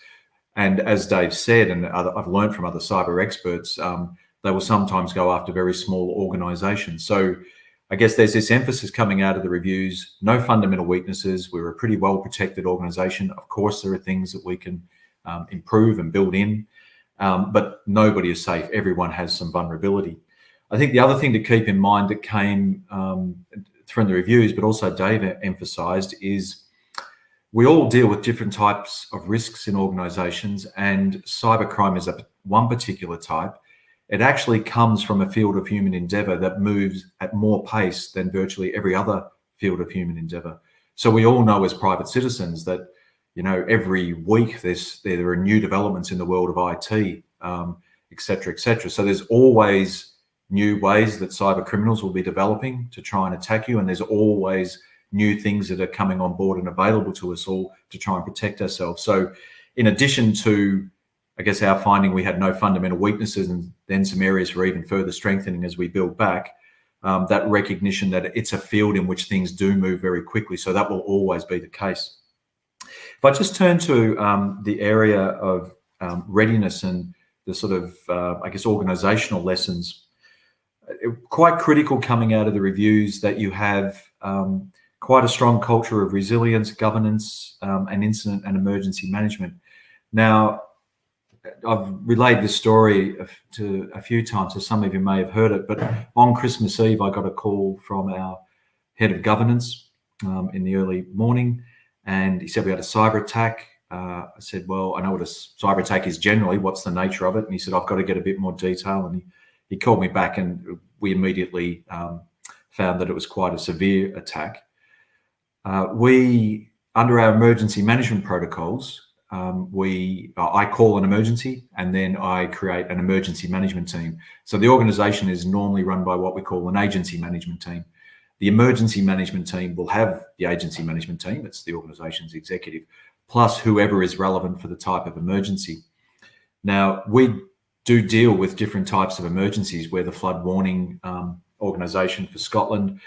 And as Dave said, and I've learned from other cyber experts, they will sometimes go after very small organisations. So I guess there's this emphasis coming out of the reviews, no fundamental weaknesses. We're a pretty well-protected organisation. Of course, there are things that we can improve and build in, but nobody is safe. Everyone has some vulnerability. I think the other thing to keep in mind that came from the reviews, but also Dave emphasised, is we all deal with different types of risks in organisations, and cybercrime is one particular type. It actually comes from a field of human endeavour that moves at more pace than virtually every other field of human endeavour. So we all know as private citizens that every week there are new developments in the world of IT, et cetera, et cetera. So there's always new ways that cyber criminals will be developing to try and attack you. And there's always new things that are coming on board and available to us all to try and protect ourselves. So in addition to, I guess, our finding we had no fundamental weaknesses and then some areas for even further strengthening as we build back, that recognition that it's a field in which things do move very quickly. So that will always be the case. If I just turn to the area of readiness and the sort of, I guess, organisational lessons, quite critical coming out of the reviews that you have quite a strong culture of resilience, governance, and incident and emergency management. Now, I've relayed this story to a few times, so some of you may have heard it, but on Christmas Eve, I got a call from our head of governance in the early morning, and he said we had a cyber attack. I said, well, I know what a cyber attack is generally. What's the nature of it? And he said, I've got to get a bit more detail. And he called me back, and we immediately found that it was quite a severe attack. We, under our emergency management protocols, I call an emergency and then I create an emergency management team. So the organisation is normally run by what we call an agency management team. The emergency management team will have the agency management team, it's the organisation's executive, plus whoever is relevant for the type of emergency. Now, we do deal with different types of emergencies. We're the flood warning organisation for Scotland.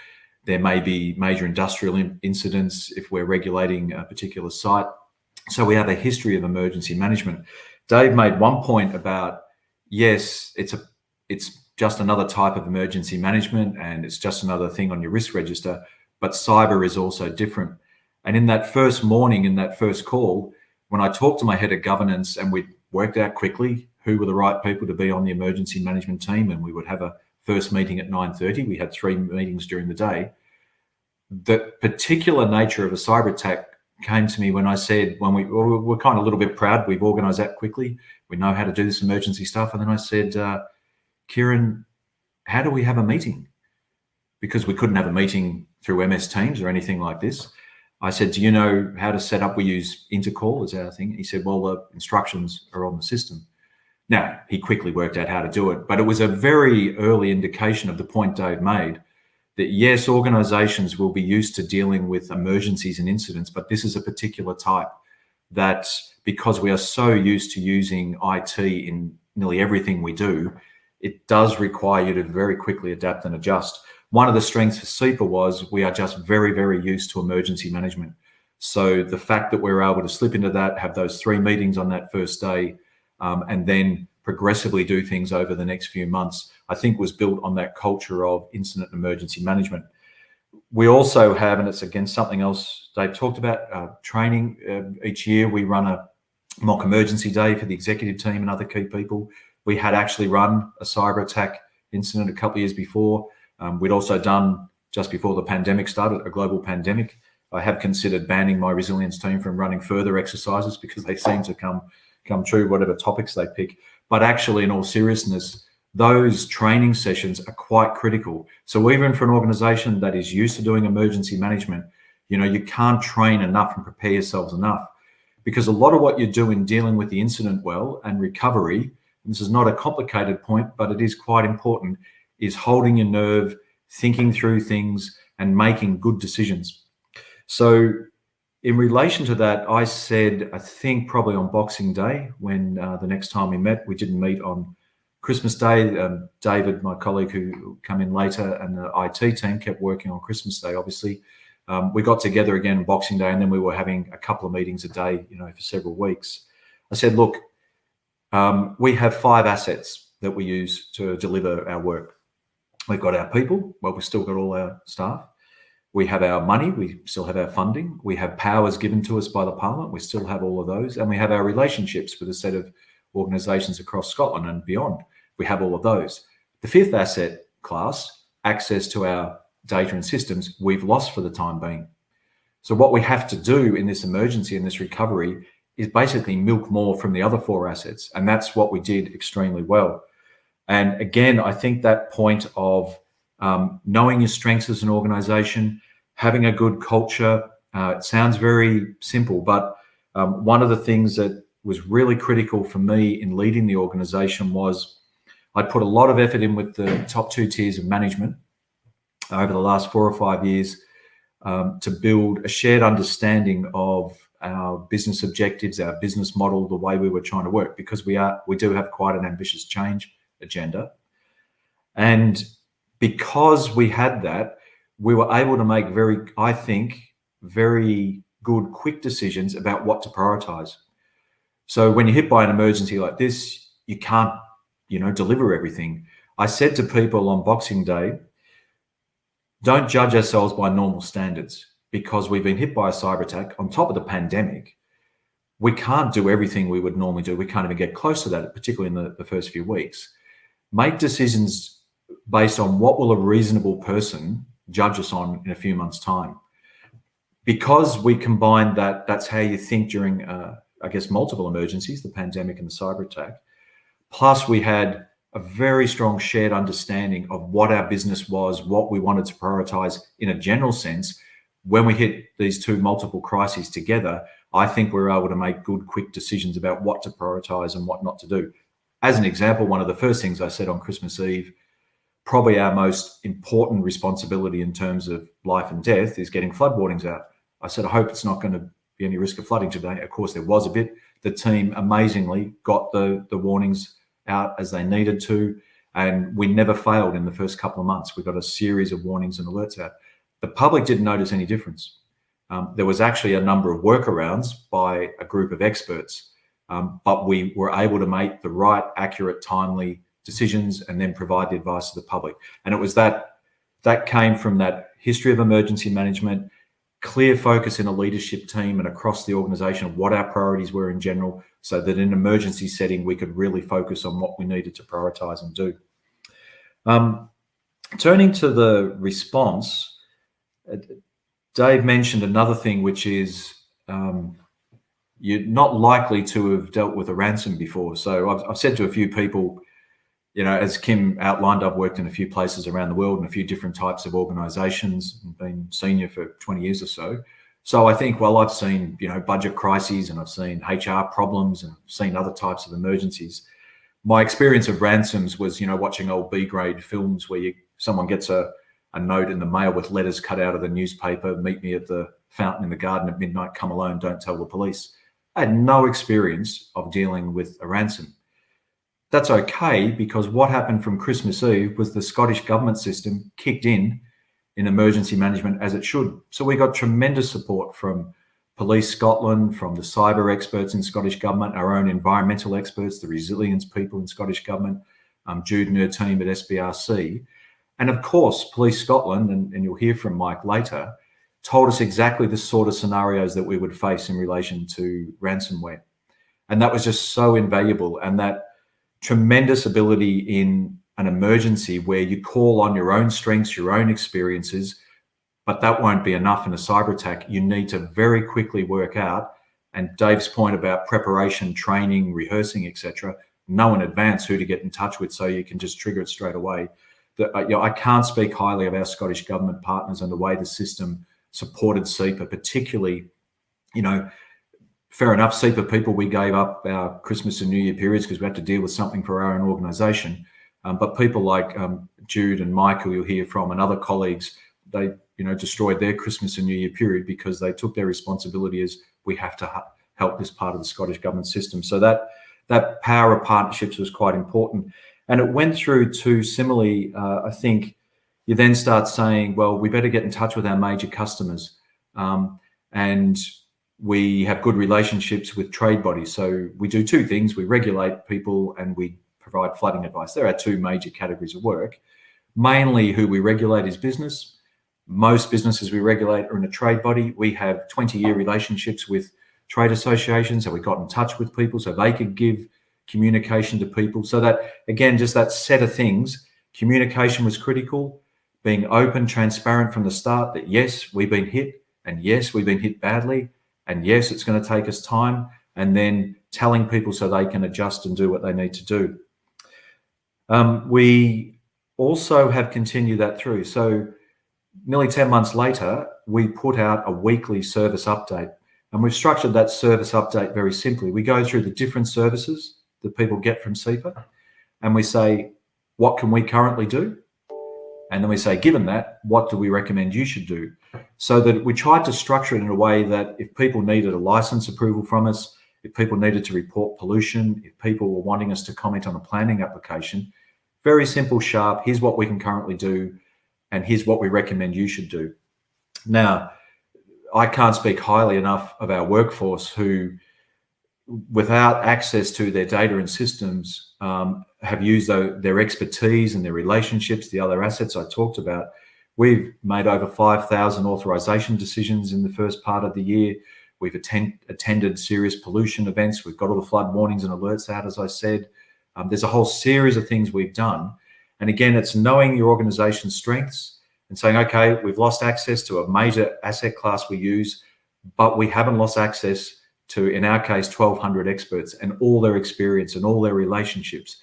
There may be major industrial incidents if we're regulating a particular site. So we have a history of emergency management. Dave made one point about, yes, it's just another type of emergency management, and it's just another thing on your risk register, but cyber is also different. And in that first morning, in that first call, when I talked to my head of governance and we worked out quickly who were the right people to be on the emergency management team, and we would have a first meeting at 9:30. We had 3 meetings during the day. The particular nature of a cyber attack came to me when I said, when we're kind of a little bit proud, we've organized that quickly. We know how to do this emergency stuff. And then I said, Kieran, how do we have a meeting? Because we couldn't have a meeting through MS Teams or anything like this. I said, do you know how to set up? We use Intercall as our thing. He said, well, the instructions are on the system. Now, he quickly worked out how to do it, but it was a very early indication of the point Dave made, that yes, organizations will be used to dealing with emergencies and incidents, but this is a particular type that, because we are so used to using IT in nearly everything we do, it does require you to very quickly adapt and adjust. One of the strengths for SEPA was we are just very, very used to emergency management. So the fact that we're able to slip into that, have those 3 meetings on that first day, and then progressively do things over the next few months, I think was built on that culture of incident and emergency management. We also have, and it's again something else Dave talked about, training. Each year we run a mock emergency day for the executive team and other key people. We had actually run a cyber attack incident a couple of years before. We'd also done, just before the pandemic started, a global pandemic. I have considered banning my resilience team from running further exercises because they seem to come true, whatever topics they pick. But actually, in all seriousness, those training sessions are quite critical. So even for an organization that is used to doing emergency management, you can't train enough and prepare yourselves enough, because a lot of what you do in dealing with the incident well and recovery, and this is not a complicated point, but it is quite important, is holding your nerve, thinking through things and making good decisions. So in relation to that, I said, I think probably on Boxing Day, when the next time we met, we didn't meet on Christmas Day. David, my colleague who come in later, and the IT team kept working on Christmas Day, obviously. We got together again on Boxing Day, and then we were having a couple of meetings a day, for several weeks. I said, look, we have 5 assets that we use to deliver our work. We've got our people. Well, we've still got all our staff. We have our money. We still have our funding. We have powers given to us by the Parliament. We still have all of those. And we have our relationships with a set of organisations across Scotland and beyond. We have all of those. The 5th asset class, access to our data and systems, we've lost for the time being. So what we have to do in this emergency and this recovery is basically milk more from the other 4 assets. And that's what we did extremely well. And again, I think that point of knowing your strengths as an organization, having a good culture, it sounds very simple, but one of the things that was really critical for me in leading the organization was I put a lot of effort in with the top 2 tiers of management over the last 4 or 5 years to build a shared understanding of our business objectives, our business model, the way we were trying to work, because we do have quite an ambitious change agenda. And because we had that, we were able to make very good, quick decisions about what to prioritize. So when you're hit by an emergency like this, you can't, deliver everything. I said to people on Boxing Day, don't judge ourselves by normal standards, because we've been hit by a cyber attack on top of the pandemic. We can't do everything we would normally do. We can't even get close to that, particularly in the first few weeks. Make decisions based on what will a reasonable person judge us on in a few months' time. Because we combined that's how you think during, multiple emergencies, the pandemic and the cyber attack. Plus, we had a very strong shared understanding of what our business was, what we wanted to prioritize in a general sense. When we hit these 2 multiple crises together, I think we were able to make good, quick decisions about what to prioritize and what not to do. As an example, one of the first things I said on Christmas Eve, probably our most important responsibility in terms of life and death, is getting flood warnings out. I said, I hope it's not going to be any risk of flooding today. Of course, there was a bit. The team amazingly got the warnings out as they needed to, and we never failed in the first couple of months. We got a series of warnings and alerts out. The public didn't notice any difference. There was actually a number of workarounds by a group of experts, but we were able to make the right, accurate, timely decisions and then provide the advice to the public. And it was that came from that history of emergency management, clear focus in a leadership team and across the organization of what our priorities were in general, so that in an emergency setting, we could really focus on what we needed to prioritize and do. Turning to the response, Dave mentioned another thing, which is you're not likely to have dealt with a ransom before. So I've said to a few people, as Kim outlined, I've worked in a few places around the world in a few different types of organizations and been senior for 20 years or so. So I think, well, I've seen, budget crises and I've seen HR problems and I've seen other types of emergencies. My experience of ransoms was, watching old B-grade films where someone gets a note in the mail with letters cut out of the newspaper, meet me at the fountain in the garden at midnight, come alone, don't tell the police. I had no experience of dealing with a ransom. That's okay, because what happened from Christmas Eve was the Scottish government system kicked in emergency management as it should. So we got tremendous support from Police Scotland, from the cyber experts in Scottish government, our own environmental experts, the resilience people in Scottish government, Jude and her team at SBRC. And of course, Police Scotland, and you'll hear from Mike later, told us exactly the sort of scenarios that we would face in relation to ransomware. And that was just so invaluable. And that tremendous ability in an emergency where you call on your own strengths, your own experiences, but that won't be enough in a cyber attack. You need to very quickly work out, and Dave's point about preparation, training, rehearsing, etc., know in advance who to get in touch with so you can just trigger it straight away. I can't speak highly of our Scottish government partners and the way the system supported SEPA, particularly, fair enough, SEPA people, we gave up our Christmas and New Year periods because we had to deal with something for our own organisation. But people like Jude and Mike, who you'll hear from, and other colleagues, they destroyed their Christmas and New Year period because they took their responsibility as we have to help this part of the Scottish government system. So that power of partnerships was quite important. And it went through to, similarly, I think you then start saying, well, we better get in touch with our major customers. And we have good relationships with trade bodies. So we do two things. We regulate people and we provide flooding advice. There are two major categories of work. Mainly who we regulate is business. Most businesses we regulate are in a trade body. We have 20-year relationships with trade associations. So we got in touch with people so they could give communication to people. So that, again, just that set of things, communication was critical, being open, transparent from the start that yes, we've been hit, and yes, we've been hit badly, and yes, it's going to take us time, and then telling people so they can adjust and do what they need to do. We also have continued that through. So nearly 10 months later, we put out a weekly service update, and we've structured that service update very simply. We go through the different services that people get from SEPA, and we say, what can we currently do? And then we say, given that, what do we recommend you should do? So that we tried to structure it in a way that if people needed a license approval from us, if people needed to report pollution, if people were wanting us to comment on a planning application, very simple, sharp, here's what we can currently do, and here's what we recommend you should do. Now, I can't speak highly enough of our workforce who, without access to their data and systems, have used their expertise and their relationships, the other assets I talked about. We've made over 5,000 authorization decisions in the first part of the year. We've attended serious pollution events. We've got all the flood warnings and alerts out, as I said. There's a whole series of things we've done. And again, it's knowing your organization's strengths and saying, okay, we've lost access to a major asset class we use, but we haven't lost access to, in our case, 1,200 experts and all their experience and all their relationships.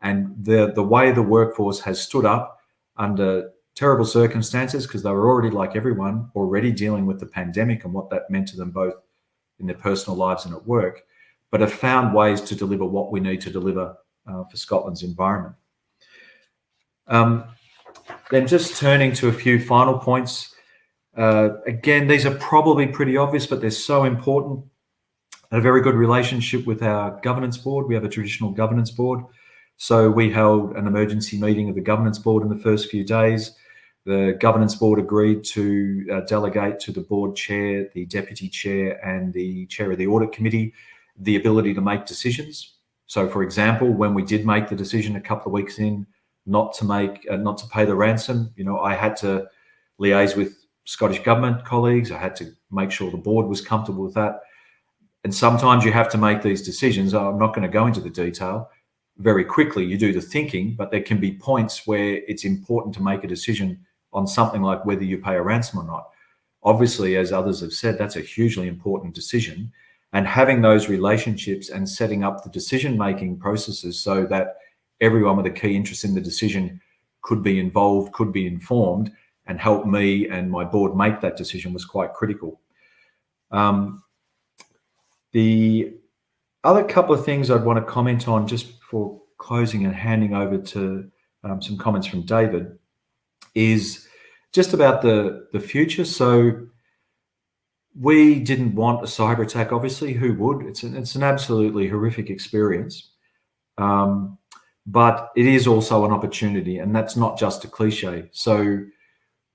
And the way the workforce has stood up under terrible circumstances, because they were already, like everyone, already dealing with the pandemic and what that meant to them both in their personal lives and at work, but have found ways to deliver what we need to deliver for Scotland's environment. Then just turning to a few final points. Again, these are probably pretty obvious, but they're so important. A very good relationship with our governance board. We have a traditional governance board. So we held an emergency meeting of the governance board in the first few days. The governance board agreed to delegate to the board chair, the deputy chair, and the chair of the audit committee the ability to make decisions. So, for example, when we did make the decision a couple of weeks in not to pay the ransom, I had to liaise with Scottish Government colleagues. I had to make sure the board was comfortable with that. And sometimes you have to make these decisions. I'm not going to go into the detail. Very quickly, you do the thinking, but there can be points where it's important to make a decision on something like whether you pay a ransom or not. Obviously, as others have said, that's a hugely important decision. And having those relationships and setting up the decision-making processes so that everyone with a key interest in the decision could be involved, could be informed, and help me and my board make that decision was quite critical. The other couple of things I'd want to comment on just before closing and handing over to some comments from David is just about the future. So we didn't want a cyber attack, obviously. Who would? It's an absolutely horrific experience. But it is also an opportunity, and that's not just a cliche. So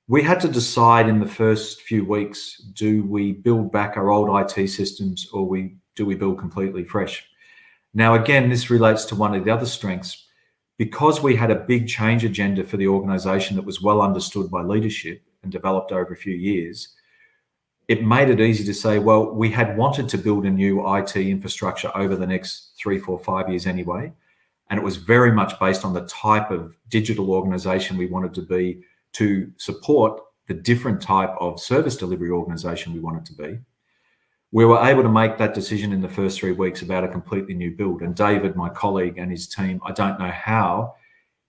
we had to decide in the first few weeks, do we build back our old IT systems or do we build completely fresh? Now, again, this relates to one of the other strengths. Because we had a big change agenda for the organisation that was well understood by leadership and developed over a few years, it made it easy to say, well, we had wanted to build a new IT infrastructure over the next 3, 4, 5 years anyway. And it was very much based on the type of digital organisation we wanted to be to support the different type of service delivery organisation we wanted to be. We were able to make that decision in the first 3 weeks about a completely new build. And David, my colleague, and his team, I don't know how,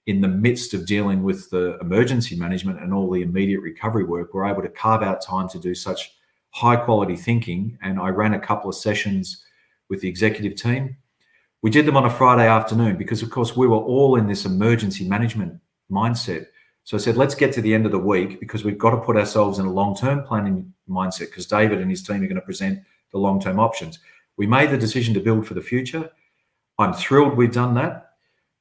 in the midst of dealing with the emergency management and all the immediate recovery work, were able to carve out time to do such high quality thinking. And I ran a couple of sessions with the executive team. We did them on a Friday afternoon because, of course, we were all in this emergency management mindset. So I said, let's get to the end of the week because we've got to put ourselves in a long-term planning mindset because David and his team are going to present the long-term options. We made the decision to build for the future. I'm thrilled we've done that.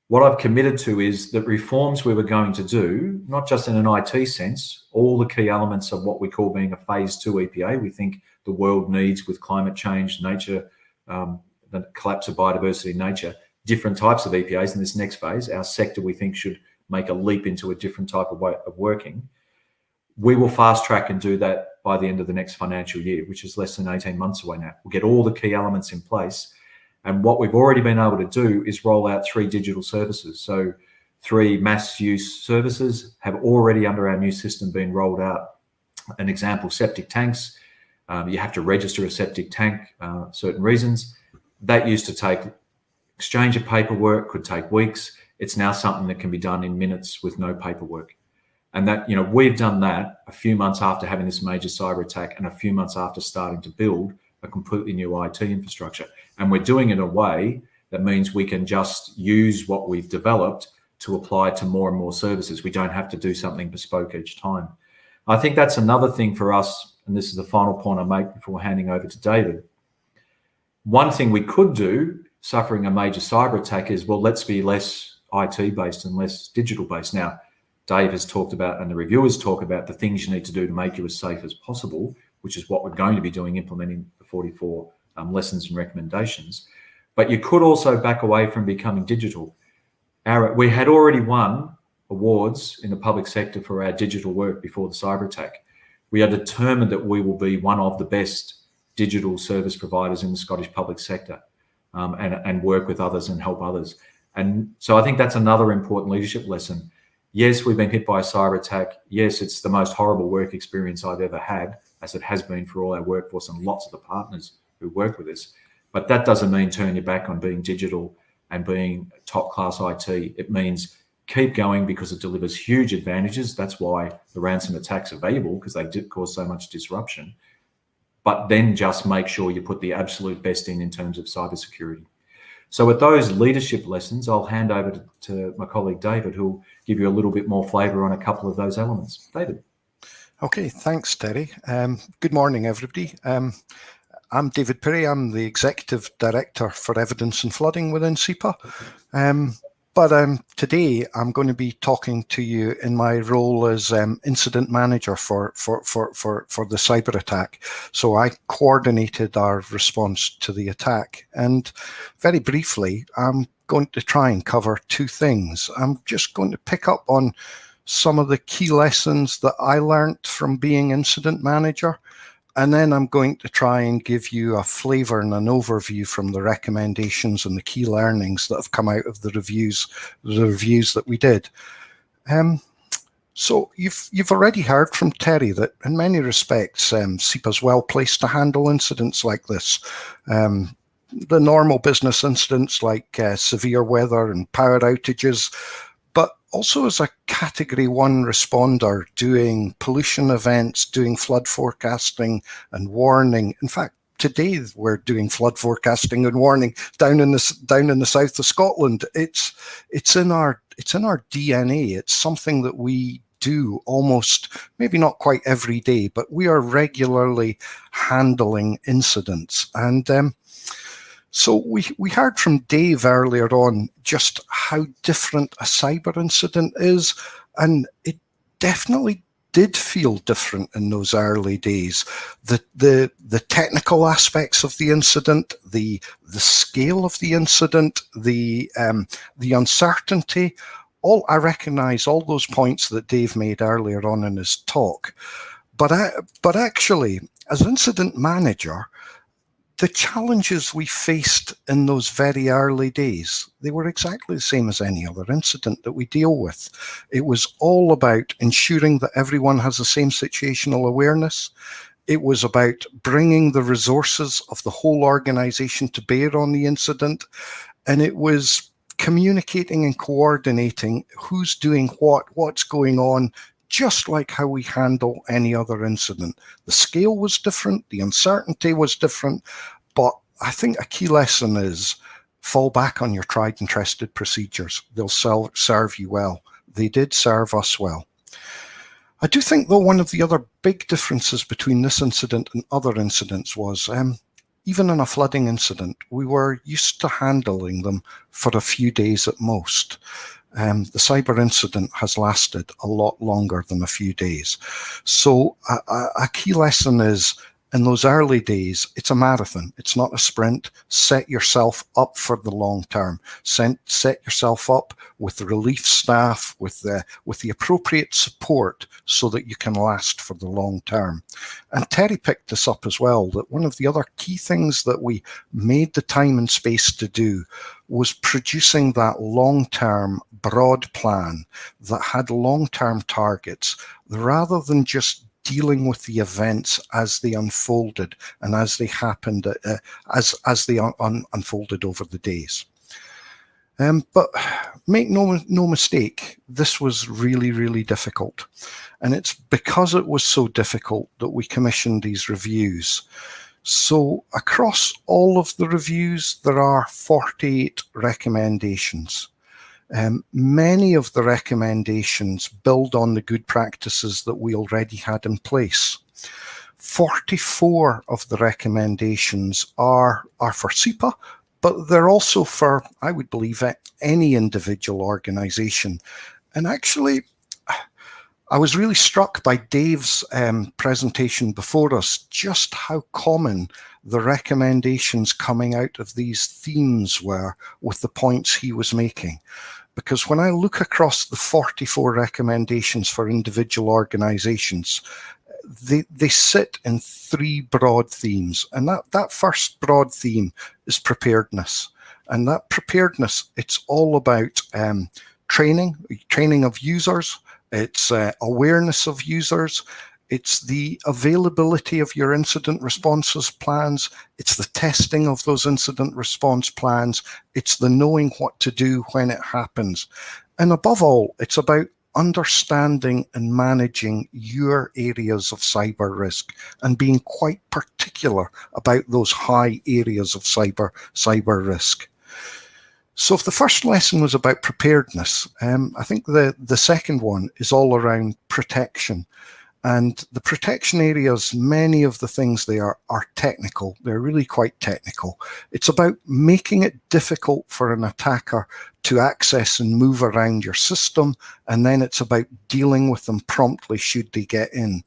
What I've committed to is that reforms we were going to do, not just in an IT sense, all the key elements of what we call being a phase 2 EPA, we think the world needs with climate change, nature, the collapse of biodiversity in nature, different types of EPAs in this next phase. Our sector, we think, should make a leap into a different type of way of working. We will fast track and do that by the end of the next financial year, which is less than 18 months away now. We'll get all the key elements in place. And what we've already been able to do is roll out 3 digital services. So 3 mass use services have already under our new system been rolled out. An example, septic tanks. You have to register a septic tank, certain reasons. That used to take exchange of paperwork, could take weeks. It's now something that can be done in minutes with no paperwork. And that, we've done that a few months after having this major cyber attack and a few months after starting to build a completely new IT infrastructure. And we're doing it in a way that means we can just use what we've developed to apply to more and more services. We don't have to do something bespoke each time. I think that's another thing for us, and this is the final point I make before handing over to David. One thing we could do, suffering a major cyber attack, is, well, let's be less IT-based and less digital-based. Now, Dave has talked about, and the reviewers talk about, the things you need to do to make you as safe as possible, which is what we're going to be doing, implementing the 44 lessons and recommendations. But you could also back away from becoming digital. We had already won awards in the public sector for our digital work before the cyber attack. We are determined that we will be one of the best digital service providers in the Scottish public sector, and work with others and help others. And so I think that's another important leadership lesson. Yes, we've been hit by a cyber attack. Yes, it's the most horrible work experience I've ever had, as it has been for all our workforce and lots of the partners who work with us. But that doesn't mean turn your back on being digital and being top-class IT. It means keep going because it delivers huge advantages. That's why the ransom attacks are valuable, because they did cause so much disruption. But then just make sure you put the absolute best in terms of cybersecurity. So with those leadership lessons, I'll hand over to my colleague David, who'll give you a little bit more flavour on a couple of those elements. David. Okay, thanks, Terry. Good morning, everybody. I'm David Perry. I'm the Executive Director for Evidence and Flooding within SEPA. But today I'm going to be talking to you in my role as incident manager for the cyber attack. So I coordinated our response to the attack. And very briefly, I'm going to try and cover two things. I'm just going to pick up on some of the key lessons that I learned from being incident manager. And then I'm going to try and give you a flavour and an overview from the recommendations and the key learnings that have come out of the reviews that we did. So you've already heard from Terry that in many respects, SEPA is well placed to handle incidents like this. The normal business incidents like severe weather and power outages, but also as a Category 1 responder doing pollution events, doing flood forecasting and warning. In fact, today we're doing flood forecasting and warning down in the south of Scotland. It's in our DNA. It's something that we do almost, maybe not quite every day, but we are regularly handling incidents. And so we heard from Dave earlier on just how different a cyber incident is, and it definitely did feel different in those early days. The technical aspects of the incident, the scale of the incident, the uncertainty, I recognise all those points that Dave made earlier on in his talk. But actually, as incident manager, the challenges we faced in those very early days, they were exactly the same as any other incident that we deal with. It was all about ensuring that everyone has the same situational awareness. It was about bringing the resources of the whole organization to bear on the incident. And it was communicating and coordinating who's doing what's going on, just like how we handle any other incident. The scale was different, the uncertainty was different, but I think a key lesson is fall back on your tried and trusted procedures. They'll serve you well. They did serve us well. I do think, though, one of the other big differences between this incident and other incidents was even in a flooding incident, we were used to handling them for a few days at most. The cyber incident has lasted a lot longer than a few days. So a key lesson is, in those early days, it's a marathon. It's not a sprint. Set yourself up for the long term. Set yourself up with the relief staff, with the appropriate support so that you can last for the long term. And Terry picked this up as well, that one of the other key things that we made the time and space to do was producing that long-term broad plan that had long-term targets, rather than just dealing with the events as they unfolded and as they happened, as they unfolded over the days. But make no mistake, this was really, really difficult. And it's because it was so difficult that we commissioned these reviews. So across all of the reviews, there are 48 recommendations. Many of the recommendations build on the good practices that we already had in place. 44 of the recommendations are for SEPA, but they're also for, I would believe, any individual organization. And actually, I was really struck by Dave's presentation before us, just how common the recommendations coming out of these themes were with the points he was making. Because when I look across the 44 recommendations for individual organizations, they sit in three broad themes. And that first broad theme is preparedness. And that preparedness, it's all about training of users. It's awareness of users. It's the availability of your incident responses plans. It's the testing of those incident response plans. It's the knowing what to do when it happens. And above all, it's about understanding and managing your areas of cyber risk and being quite particular about those high areas of cyber risk. So if the first lesson was about preparedness, I think the second one is all around protection. And the protection areas, many of the things there are technical. They're really quite technical. It's about making it difficult for an attacker to access and move around your system, and then it's about dealing with them promptly should they get in.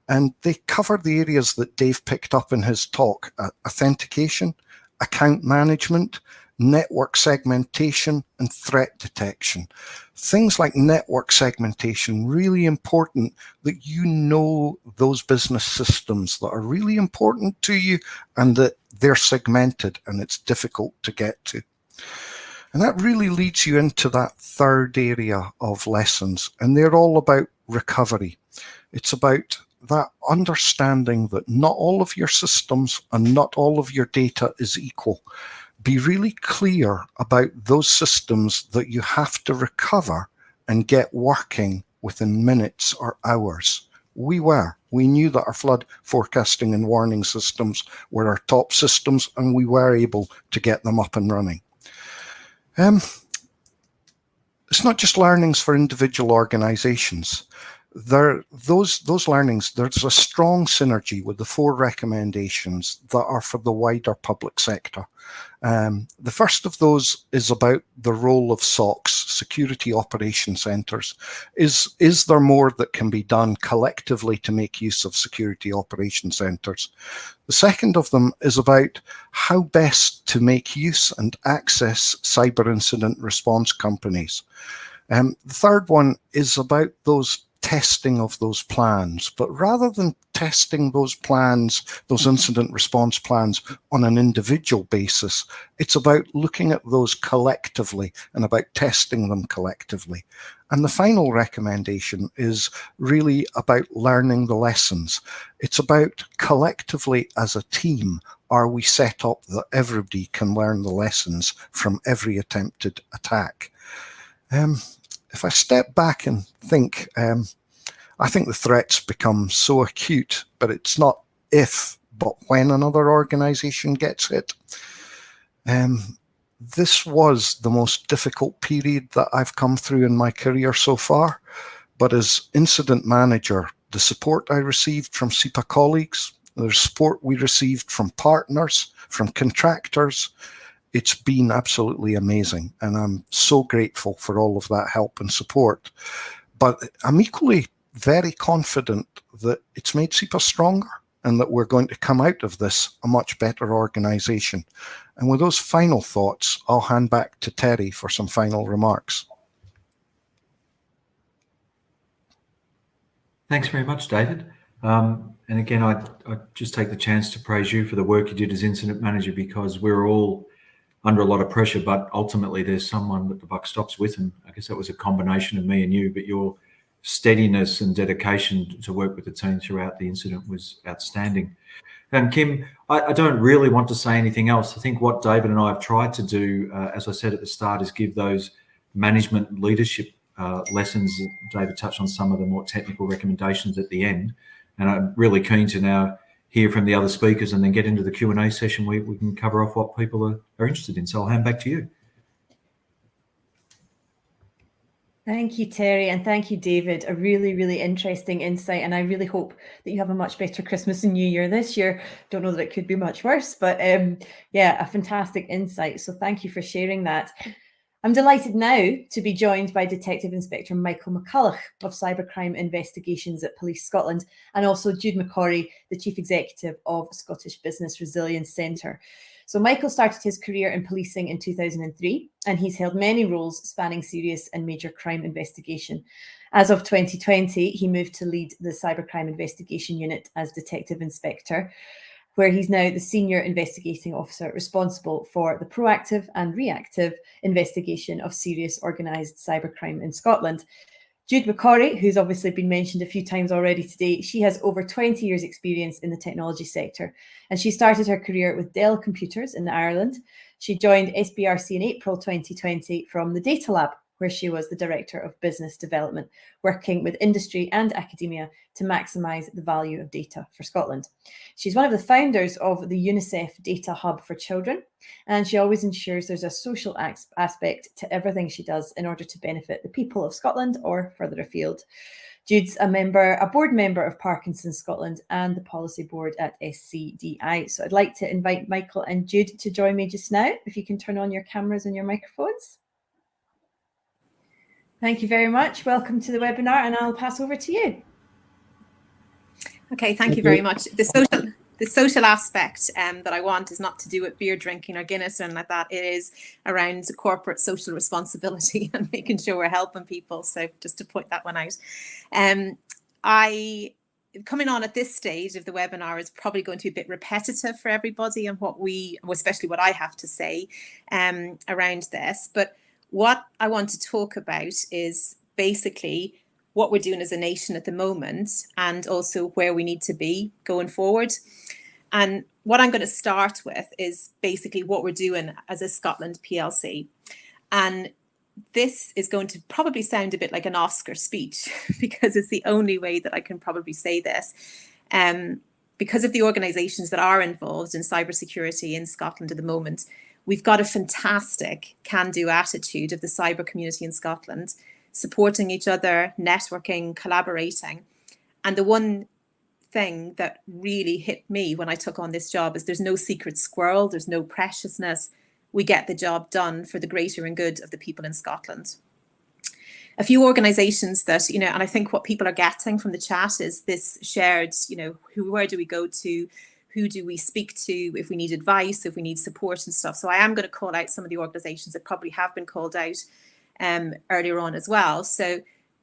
And they cover the areas that Dave picked up in his talk: authentication, account management, network segmentation, and threat detection. Things like network segmentation, really important that you know those business systems that are really important to you and that they're segmented and it's difficult to get to. And that really leads you into that third area of lessons, and they're all about recovery. It's about that understanding that not all of your systems and not all of your data is equal. Be really clear about those systems that you have to recover and get working within minutes or hours. We knew that our flood forecasting and warning systems were our top systems, and we were able to get them up and running. It's not just learnings for individual organizations. Those learnings, there's a strong synergy with the 4 recommendations that are for the wider public sector. The first of those is about the role of SOCs, Security Operation Centers. Is there more that can be done collectively to make use of Security Operation Centers? The second of them is about how best to make use and access cyber incident response companies. The third one is about those testing of those plans, but rather than testing those plans, those incident response plans on an individual basis, it's about looking at those collectively and about testing them collectively. And the final recommendation is really about learning the lessons. It's about collectively as a team, are we set up that everybody can learn the lessons from every attempted attack? If I step back and think, I think the threats become so acute, but it's not if, but when another organization gets hit. This was the most difficult period that I've come through in my career so far, but as incident manager, the support I received from SEPA colleagues, the support we received from partners, from contractors, it's been absolutely amazing, and I'm so grateful for all of that help and support. But I'm equally very confident that it's made SEPA stronger and that we're going to come out of this a much better organization. And with those final thoughts, I'll hand back to Terry for some final remarks. Thanks very much, David. And again, I just take the chance to praise you for the work you did as incident manager, because we're all under a lot of pressure, but ultimately there's someone that the buck stops with. And I guess that was a combination of me and you, but your steadiness and dedication to work with the team throughout the incident was outstanding. And Kim, I don't really want to say anything else. I think what David and I have tried to do, as I said at the start, is give those management leadership lessons. David touched on some of the more technical recommendations at the end. And I'm really keen to now hear from the other speakers and then get into the Q&A session where we can cover off what people are interested in. So I'll hand back to you. Thank you, Terry, and thank you, David. A really, really interesting insight, and I really hope that you have a much better Christmas and New Year this year. Don't know that it could be much worse, but yeah, a fantastic insight. So thank you for sharing that. I'm delighted now to be joined by Detective Inspector Michael McCulloch of Cybercrime Investigations at Police Scotland, and also Jude Mccory, the Chief Executive of Scottish Business Resilience Centre. So Michael started his career in policing in 2003, and he's held many roles spanning serious and major crime investigation. As of 2020, he moved to lead the Cybercrime Investigation Unit as Detective Inspector, where he's now the Senior Investigating Officer responsible for the proactive and reactive investigation of serious organised cybercrime in Scotland. Jude Mccory, who's obviously been mentioned a few times already today, she has over 20 years' experience in the technology sector, and she started her career with Dell Computers in Ireland. She joined SBRC in April 2020 from the Data Lab, where she was the Director of Business Development, working with industry and academia to maximise the value of data for Scotland. She's one of the founders of the UNICEF Data Hub for Children, and she always ensures there's a social aspect to everything she does in order to benefit the people of Scotland or further afield. Jude's a board member of Parkinson's Scotland and the policy board at SCDI. So I'd like to invite Michael and Jude to join me just now. If you can turn on your cameras and your microphones. Thank you very much. Welcome to the webinar, and I'll pass over to you. Okay, thank you very much. The social aspect that I want is not to do with beer drinking or Guinness or anything like that. It is around corporate social responsibility and making sure we're helping people. So just to point that one out. Coming on at this stage of the webinar is probably going to be a bit repetitive for everybody and especially what I have to say around this. But what I want to talk about is basically what we're doing as a nation at the moment and also where we need to be going forward. And what I'm going to start with is basically what we're doing as a Scotland PLC. And this is going to probably sound a bit like an Oscar speech because it's the only way that I can probably say this. Because of the organisations that are involved in cybersecurity in Scotland at the moment, we've got a fantastic can-do attitude of the cyber community in Scotland, supporting each other, networking, collaborating. And the one thing that really hit me when I took on this job is there's no secret squirrel, there's no preciousness. We get the job done for the greater and good of the people in Scotland. A few organisations that, and I think what people are getting from the chat is this shared, where do we go to? Who do we speak to if we need advice, if we need support and stuff? So I am going to call out some of the organisations that probably have been called out earlier on as well. So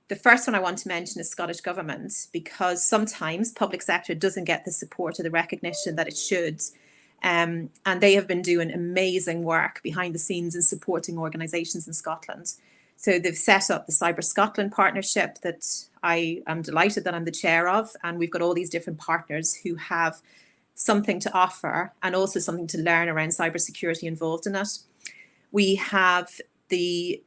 the first one I want to mention is Scottish Government, because sometimes public sector doesn't get the support or the recognition that it should. And they have been doing amazing work behind the scenes in supporting organisations in Scotland. So they've set up the Cyber Scotland partnership that I am delighted that I'm the chair of. And we've got all these different partners who have something to offer and also something to learn around cybersecurity involved in it. We have the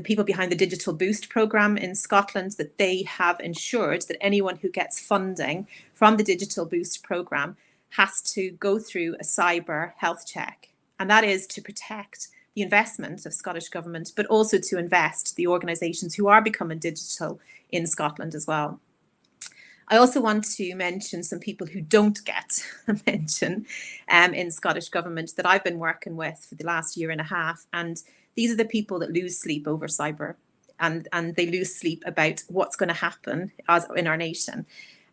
people behind the Digital Boost programme in Scotland, that they have ensured that anyone who gets funding from the Digital Boost programme has to go through a cyber health check. And that is to protect the investment of Scottish Government, but also to invest the organisations who are becoming digital in Scotland as well. I also want to mention some people who don't get a mention in Scottish Government that I've been working with for the last year and a half. And these are the people that lose sleep over cyber, and they lose sleep about what's going to happen in our nation.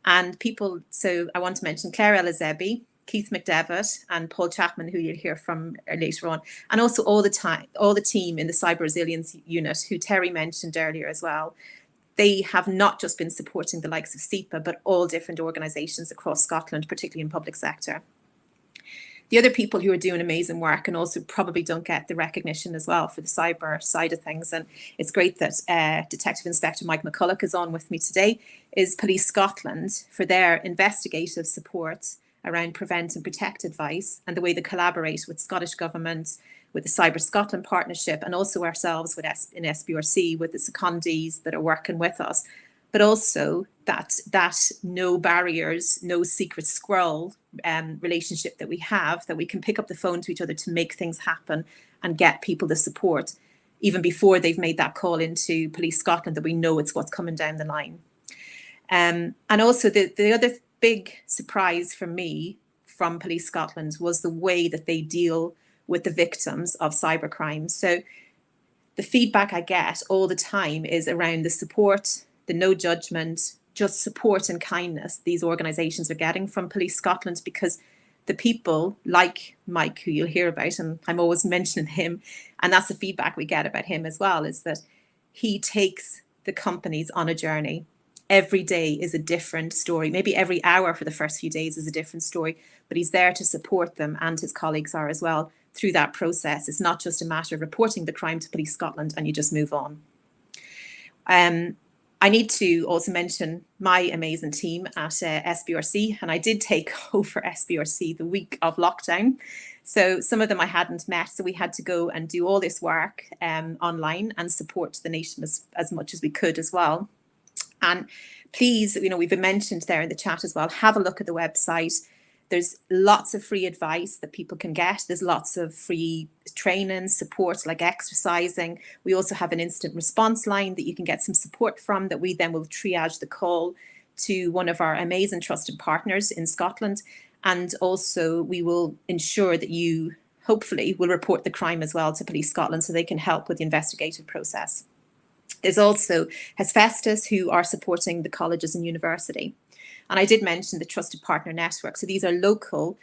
And people, so I want to mention Claire Elizebi, Keith McDevitt, and Paul Chapman, who you'll hear from later on, and also all the team in the Cyber Resilience Unit, who Terry mentioned earlier as well. They have not just been supporting the likes of SEPA, but all different organisations across Scotland, particularly in public sector. The other people who are doing amazing work and also probably don't get the recognition as well for the cyber side of things, and it's great that Detective Inspector Mike McCulloch is on with me today, is Police Scotland for their investigative support around prevent and protect advice and the way they collaborate with Scottish Government, with the Cyber Scotland partnership, and also ourselves in SBRC with the secondees that are working with us, but also that no barriers, no secret squirrel relationship that we have, that we can pick up the phone to each other to make things happen and get people the support, even before they've made that call into Police Scotland, that we know it's what's coming down the line. And also the other big surprise for me from Police Scotland was the way that they deal with the victims of cybercrime. So the feedback I get all the time is around the support, the no judgment, just support and kindness these organisations are getting from Police Scotland, because the people like Mike, who you'll hear about, and I'm always mentioning him, and that's the feedback we get about him as well, is that he takes the companies on a journey. Every day is a different story. Maybe every hour for the first few days is a different story, but he's there to support them, and his colleagues are as well through that process. It's not just a matter of reporting the crime to Police Scotland and you just move on. I need to also mention my amazing team at SBRC, and I did take over SBRC the week of lockdown. So some of them I hadn't met, so we had to go and do all this work online and support the nation as much as we could as well. And please, we've been mentioned there in the chat as well, have a look at the website. There's lots of free advice that people can get. There's lots of free training, support like exercising. We also have an instant response line that you can get some support from, that we then will triage the call to one of our amazing trusted partners in Scotland. And also we will ensure that you hopefully will report the crime as well to Police Scotland so they can help with the investigative process. There's also Hesfestus, who are supporting the colleges and university. And I did mention the Trusted Partner Network. So these are local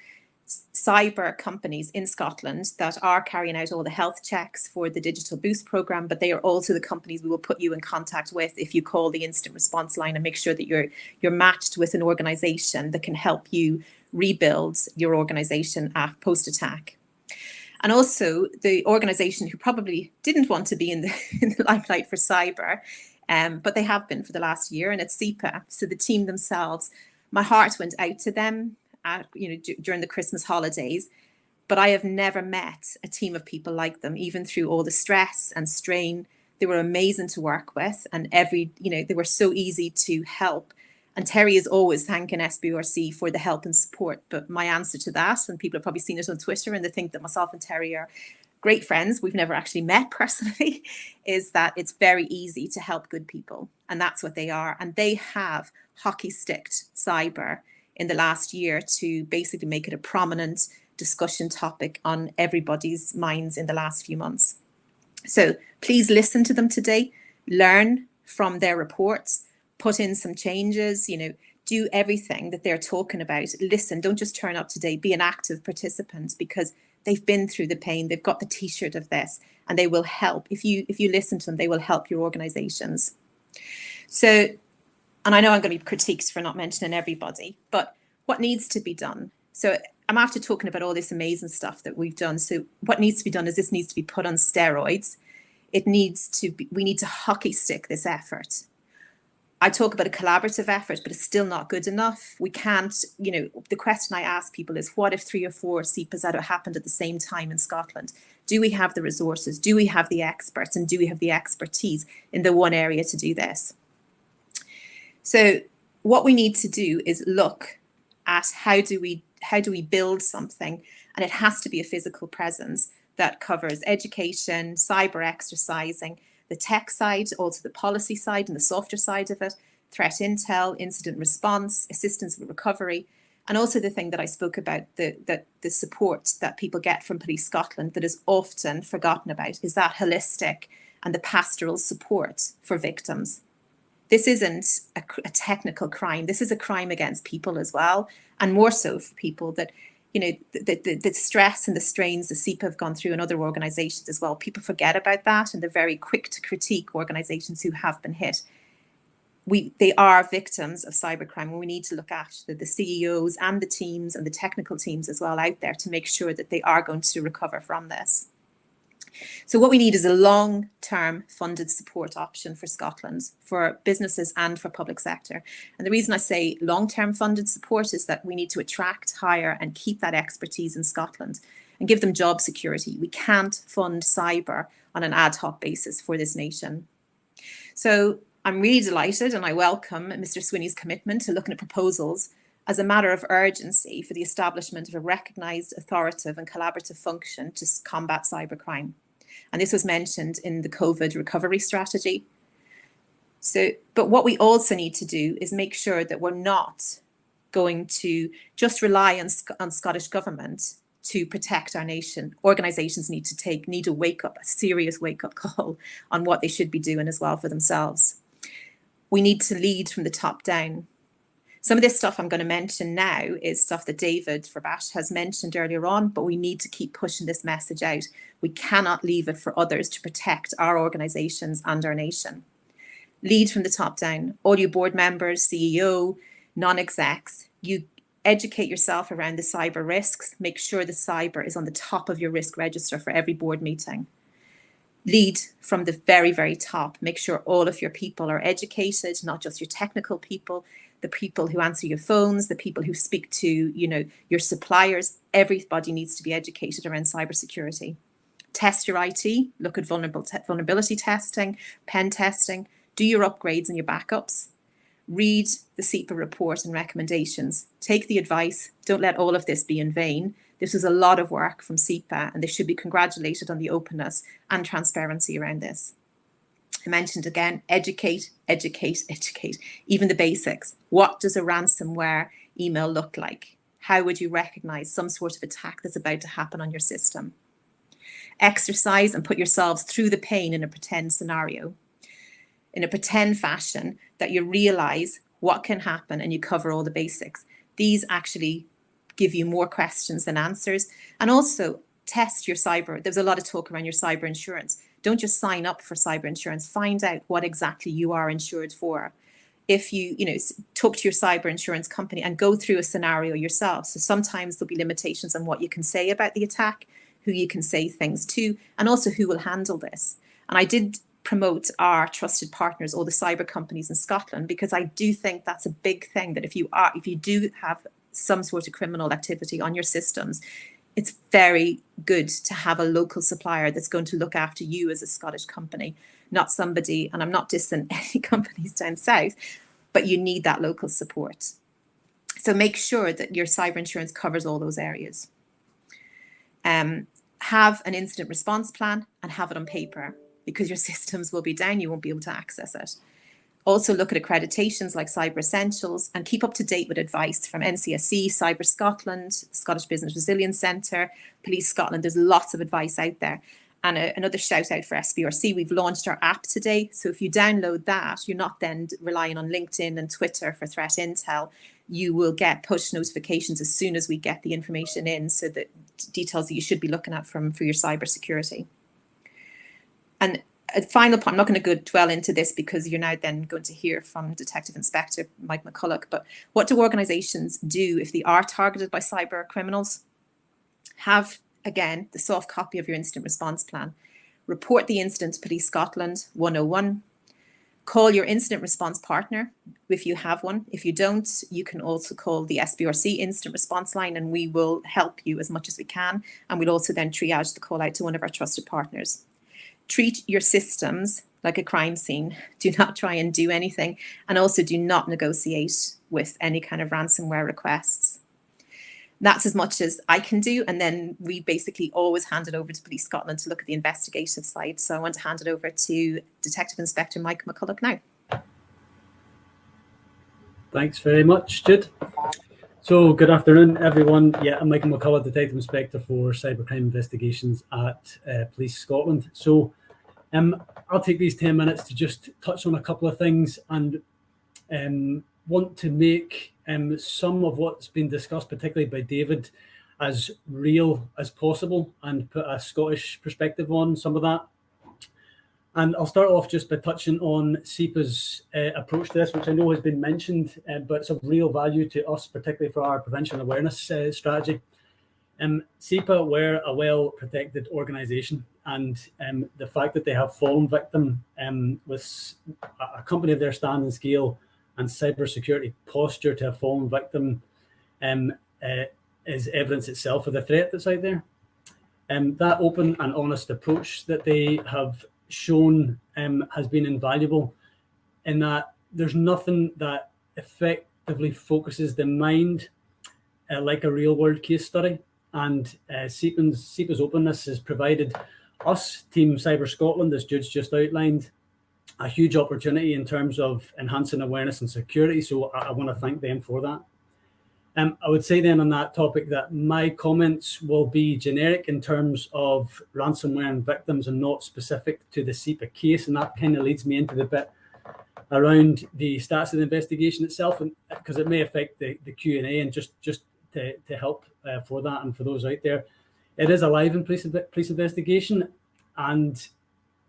cyber companies in Scotland that are carrying out all the health checks for the Digital Boost programme, but they are also the companies we will put you in contact with if you call the instant response line, and make sure that you're matched with an organisation that can help you rebuild your organisation post-attack. And also the organisation who probably didn't want to be in the limelight for cyber, but they have been for the last year, and it's SEPA. So the team themselves, my heart went out to them during the Christmas holidays, but I have never met a team of people like them, even through all the stress and strain. They were amazing to work with, and they were so easy to help. And Terry is always thanking SBRC for the help and support. But my answer to that, and people have probably seen it on Twitter and they think that myself and Terry are great friends, we've never actually met personally, is that it's very easy to help good people. And that's what they are. And they have hockey sticked cyber in the last year to basically make it a prominent discussion topic on everybody's minds in the last few months. So please listen to them today, learn from their reports, put in some changes, do everything that they're talking about. Listen, don't just turn up today, be an active participant, because they've been through the pain, they've got the t-shirt of this, and they will help. If you listen to them, they will help your organizations. So, and I know I'm going to be critiqued for not mentioning everybody, but what needs to be done? So I'm after talking about all this amazing stuff that we've done. So what needs to be done is this needs to be put on steroids. We need to hockey stick this effort. I talk about a collaborative effort, but it's still not good enough. We can't, the question I ask people is, what if 3 or 4 SEPAs had happened at the same time in Scotland? Do we have the resources? Do we have the experts? And do we have the expertise in the one area to do this? So what we need to do is look at how do we build something, and it has to be a physical presence that covers education, cyber exercising, the tech side, also the policy side and the softer side of it, threat intel, incident response, assistance with recovery, and also the thing that I spoke about, the support that people get from Police Scotland that is often forgotten about, is that holistic and the pastoral support for victims. This isn't a technical crime. This is a crime against people as well, and more so for people that, the stress and the strains the SEPA have gone through and other organisations as well. People forget about that, and they're very quick to critique organisations who have been hit. They are victims of cybercrime, and we need to look after the CEOs and the teams and the technical teams as well out there to make sure that they are going to recover from this. So what we need is a long-term funded support option for Scotland, for businesses and for public sector. And the reason I say long-term funded support is that we need to attract, hire and keep that expertise in Scotland and give them job security. We can't fund cyber on an ad hoc basis for this nation. So I'm really delighted, and I welcome Mr. Swinney's commitment to looking at proposals as a matter of urgency for the establishment of a recognised, authoritative and collaborative function to combat cybercrime. And this was mentioned in the COVID recovery strategy. But what we also need to do is make sure that we're not going to just rely on Scottish government to protect our nation. Organisations need to wake up, a serious wake-up call on what they should be doing as well for themselves. We need to lead from the top down. Some of this stuff I'm going to mention now is stuff that David Verbash has mentioned earlier on, but we need to keep pushing this message out. We cannot leave it for others to protect our organisations and our nation. Lead from the top down. All you board members, CEO, non-execs, you educate yourself around the cyber risks. Make sure the cyber is on the top of your risk register for every board meeting. Lead from the very, very top. Make sure all of your people are educated, not just your technical people, the people who answer your phones, the people who speak to, your suppliers. Everybody needs to be educated around cybersecurity. Test your IT, look at vulnerability testing, pen testing, do your upgrades and your backups. Read the SEPA report and recommendations. Take the advice. Don't let all of this be in vain. This was a lot of work from SEPA, and they should be congratulated on the openness and transparency around this. I mentioned again, educate, educate, educate, even the basics. What does a ransomware email look like? How would you recognize some sort of attack that's about to happen on your system? Exercise and put yourselves through the pain in a pretend scenario, in a pretend fashion, that you realize what can happen and you cover all the basics. These actually give you more questions than answers. And also test your cyber. There's a lot of talk around your cyber insurance. Don't just sign up for cyber insurance. Find out what exactly you are insured for. If you talk to your cyber insurance company and go through a scenario yourself. So sometimes there'll be limitations on what you can say about the attack, who you can say things to, and also who will handle this. And I did promote our trusted partners, all the cyber companies in Scotland, because I do think that's a big thing, that if you do have some sort of criminal activity on your systems, it's very good to have a local supplier that's going to look after you as a Scottish company, not somebody, and I'm not dissing any companies down south, but you need that local support. So make sure that your cyber insurance covers all those areas. Have an incident response plan and have it on paper, because your systems will be down, you won't be able to access it. Also look at accreditations like Cyber Essentials and keep up to date with advice from NCSC, Cyber Scotland, Scottish Business Resilience Centre, Police Scotland. There's lots of advice out there. And another shout out for SBRC, we've launched our app today. So if you download that, you're not then relying on LinkedIn and Twitter for threat intel. You will get push notifications as soon as we get the information in, so that details that you should be looking at for your cyber security. And a final point, I'm not going to dwell into this because you're now then going to hear from Detective Inspector Mike McCulloch, but what do organisations do if they are targeted by cyber criminals? Have, again, the soft copy of your incident response plan. Report the incident to Police Scotland 101. Call your incident response partner if you have one. If you don't, you can also call the SBRC incident response line and we will help you as much as we can. And we'll also then triage the call out to one of our trusted partners. Treat your systems like a crime scene. Do not try and do anything. And also do not negotiate with any kind of ransomware requests. That's as much as I can do. And then we basically always hand it over to Police Scotland to look at the investigative side. So I want to hand it over to Detective Inspector Mike McCulloch now. Thanks very much, Jude. So good afternoon, everyone. Yeah, I'm Michael McCulloch, Detective Inspector for Cybercrime Investigations at Police Scotland. So I'll take these 10 minutes to just touch on a couple of things and want to make some of what's been discussed, particularly by David, as real as possible and put a Scottish perspective on some of that. And I'll start off just by touching on SEPA's approach to this, which I know has been mentioned, but it's of real value to us, particularly for our prevention awareness strategy. SEPA were a well-protected organisation, and the fact that they have fallen victim with a company of their stand and scale and cybersecurity posture to have fallen victim is evidence itself of the threat that's out there. That open and honest approach that they have shown has been invaluable, in that there's nothing that effectively focuses the mind like a real-world case study. And SEPA's openness has provided us, Team Cyber Scotland, as Jude's just outlined, a huge opportunity in terms of enhancing awareness and security. So I want to thank them for that. I would say then on that topic that my comments will be generic in terms of ransomware and victims and not specific to the SEPA case. And that kind of leads me into the bit around the status of the investigation itself, and because it may affect the Q&A, and just to help for that and for those out there. It is a live and police investigation, and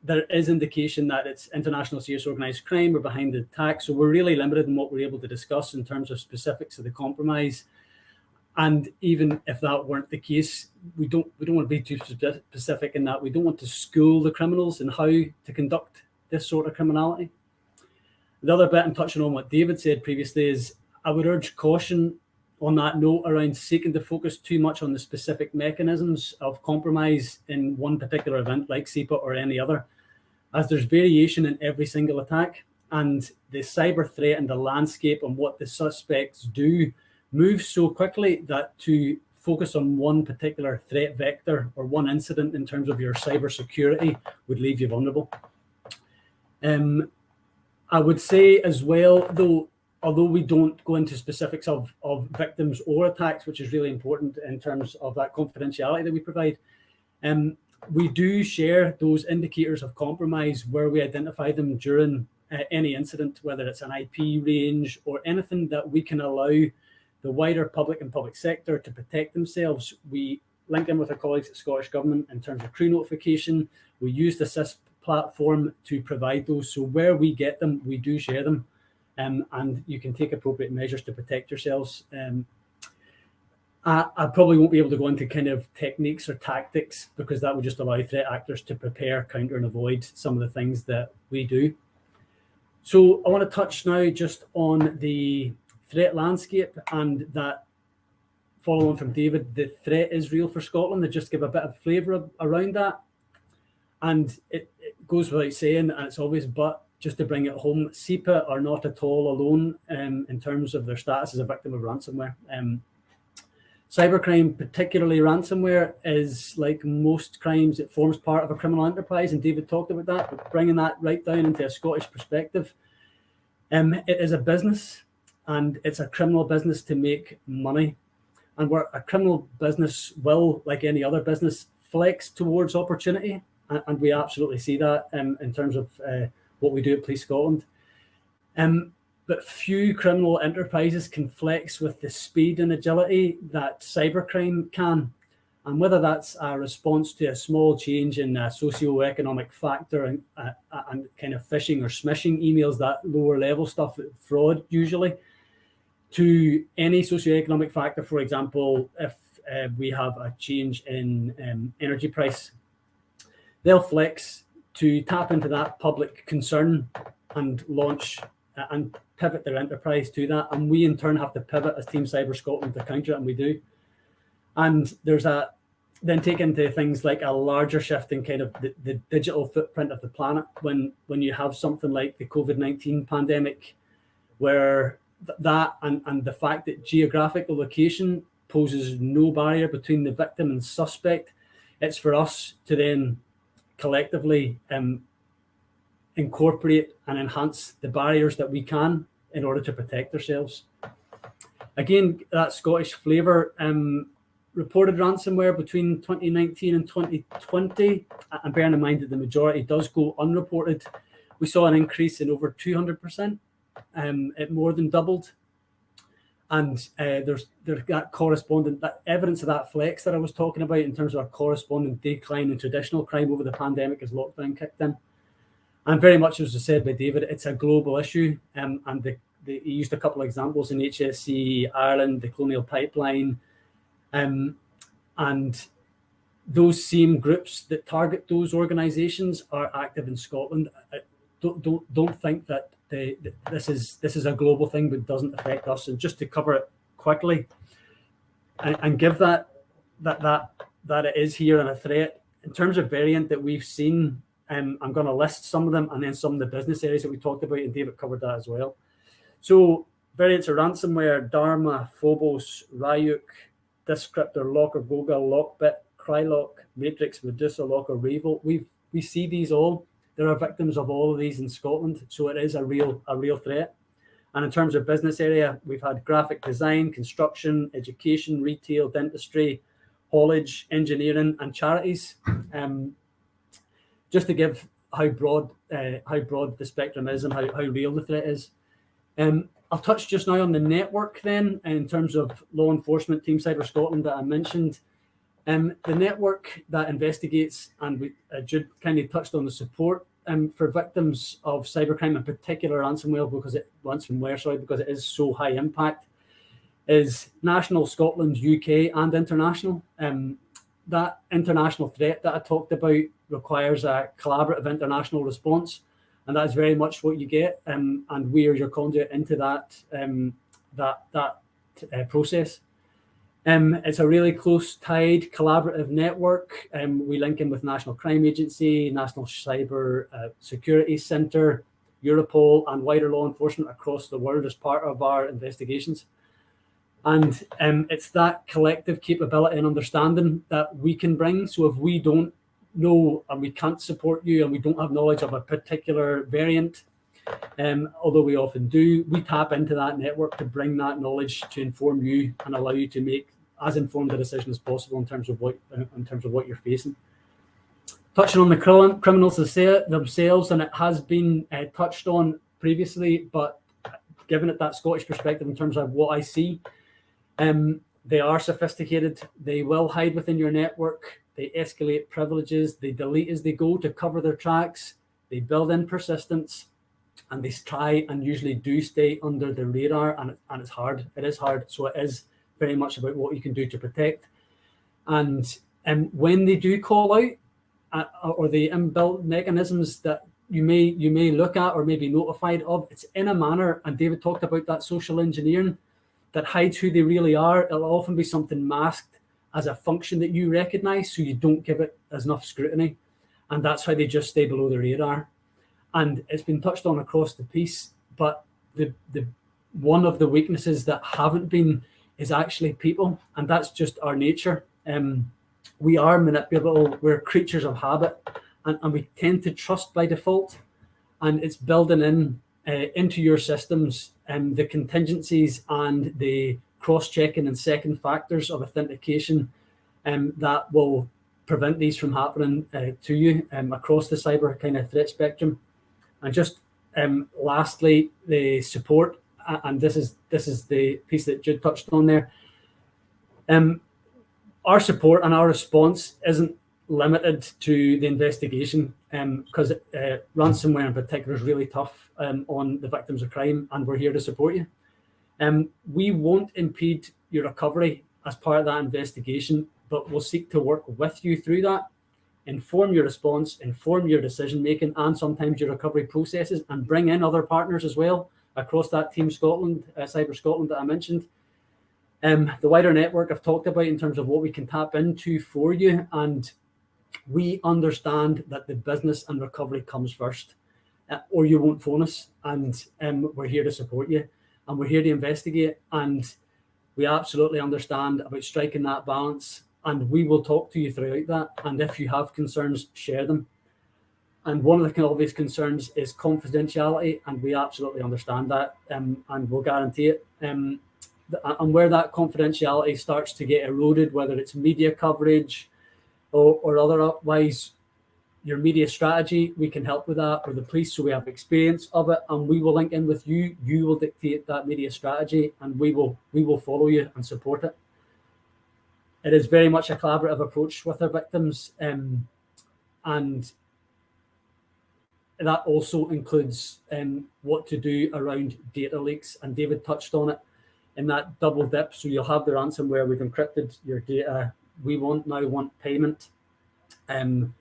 there is indication that it's international serious organised crime or behind the attack. So we're really limited in what we're able to discuss in terms of specifics of the compromise. And even if that weren't the case, we don't want to be too specific in that we don't want to school the criminals in how to conduct this sort of criminality. The other bit, and touching on what David said previously, is I would urge caution on that note around seeking to focus too much on the specific mechanisms of compromise in one particular event like SEPA or any other, as there's variation in every single attack. and the cyber threat and the landscape and what the suspects do moves so quickly that to focus on one particular threat vector or one incident in terms of your cyber security would leave you vulnerable. I would say as well, though, although we don't go into specifics of victims or attacks, which is really important in terms of that confidentiality that we provide, we do share those indicators of compromise where we identify them during any incident, whether it's an IP range or anything that we can allow the wider public and public sector to protect themselves. We link in with our colleagues at Scottish Government in terms of crew notification. We use the SIS platform to provide those. So where we get them, we do share them. And you can take appropriate measures to protect yourselves. I probably won't be able to go into kind of techniques or tactics because that would just allow threat actors to prepare, counter, and avoid some of the things that we do. So I want to touch now just on the threat landscape, and that, following from David, the threat is real for Scotland, to just give a bit of flavour around that. And it goes without saying, and it's obvious, but just to bring it home, SEPA are not at all alone in terms of their status as a victim of ransomware. Cybercrime, particularly ransomware, is like most crimes, it forms part of a criminal enterprise, and David talked about that, but bringing that right down into a Scottish perspective. It is a business, and it's a criminal business to make money. And where a criminal business will, like any other business, flex towards opportunity, and we absolutely see that in terms of what we do at Police Scotland. But few criminal enterprises can flex with the speed and agility that cybercrime can. And whether that's a response to a small change in a socio-economic factor and kind of phishing or smishing emails, that lower level stuff, fraud usually, to any socio-economic factor, for example, if we have a change in energy price, they'll flex to tap into that public concern and launch and pivot their enterprise to that. And we in turn have to pivot as Team Cyber Scotland to counter it, and we do. And there's then take into things like a larger shift in kind of the digital footprint of the planet when you have something like the COVID-19 pandemic, where that and the fact that geographical location poses no barrier between the victim and suspect. It's for us to then collectively incorporate and enhance the barriers that we can in order to protect ourselves. Again, that Scottish flavour, reported ransomware between 2019 and 2020, and bearing in mind that the majority does go unreported, we saw an increase in over 200%. It more than doubled. And there's that correspondent, that evidence of that flex that I was talking about in terms of our corresponding decline in traditional crime over the pandemic as lockdown kicked in. And very much as was said by David, it's a global issue. And he used a couple of examples in HSE Ireland, the Colonial Pipeline, and those same groups that target those organisations are active in Scotland. Don't think that this is a global thing but doesn't affect us. And just to cover it quickly and give that it is here and a threat in terms of variant that we've seen. I'm going to list some of them and then some of the business areas that we talked about, and David covered that as well. So variants are ransomware, Dharma, Phobos, Ryuk, Descriptor, Locker, Goga, Lockbit, Krylock, Matrix, Medusa, Locker, Revolt. We see these all. There are victims of all of these in Scotland, so it is a real threat. And in terms of business area, we've had graphic design, construction, education, retail, dentistry, haulage, engineering, and charities. Just to give how broad the spectrum is and how real the threat is. I'll touch just now on the network then, in terms of law enforcement, Team Cyber Scotland that I mentioned. The network that investigates, and Jude kind of touched on the support for victims of cybercrime, in particular ransomware, because it is so high impact, is national, Scotland, UK, and international. That international threat that I talked about requires a collaborative international response, and that is very much what you get. And we are your conduit into that process. It's a really close tied collaborative network. We link in with National Crime Agency, National Cyber Security Centre, Europol and wider law enforcement across the world as part of our investigations. And it's that collective capability and understanding that we can bring. So if we don't know and we can't support you and we don't have knowledge of a particular variant, although we often do, we tap into that network to bring that knowledge to inform you and allow you to make as informed a decision as possible in terms of what you're facing. Touching on the criminals themselves, and it has been touched on previously, but giving it that Scottish perspective in terms of what I see, they are sophisticated. They will hide within your network. They escalate privileges. They delete as they go to cover their tracks. They build in persistence, and they try and usually do stay under the radar. And it's hard. It is hard. So it is very much about what you can do to protect. And when they do call out, or the inbuilt mechanisms that you may look at or may be notified of, it's in a manner, and David talked about that social engineering, that hides who they really are. It'll often be something masked as a function that you recognize, so you don't give it as enough scrutiny. And that's how they just stay below the radar. And it's been touched on across the piece, but the one of the weaknesses that haven't been is actually people, and that's just our nature. We are manipulable, we're creatures of habit, and we tend to trust by default. And it's building into your systems the contingencies and the cross-checking and second factors of authentication that will prevent these from happening to you across the cyber kind of threat spectrum. And just lastly, the support, and this is the piece that Jude touched on there. Our support and our response isn't limited to the investigation, because ransomware in particular is really tough on the victims of crime, and we're here to support you. We won't impede your recovery as part of that investigation, but we'll seek to work with you through that, inform your response, inform your decision making, and sometimes your recovery processes, and bring in other partners as well across that Team Scotland, Cyber Scotland that I mentioned. The wider network I've talked about in terms of what we can tap into for you, and we understand that the business and recovery comes first, or you won't phone us, and we're here to support you, and we're here to investigate, and we absolutely understand about striking that balance, and we will talk to you throughout that, and if you have concerns, share them. And one of the obvious concerns is confidentiality, and we absolutely understand that, and we'll guarantee it. And where that confidentiality starts to get eroded, whether it's media coverage or otherwise, your media strategy, we can help with that, or the police, so we have experience of it, and we will link in with you. You will dictate that media strategy, and we will follow you and support it. It is very much a collaborative approach with our victims, and that also includes what to do around data leaks, and David touched on it in that double dip. So you'll have the ransomware, we've encrypted your data, we now want payment, and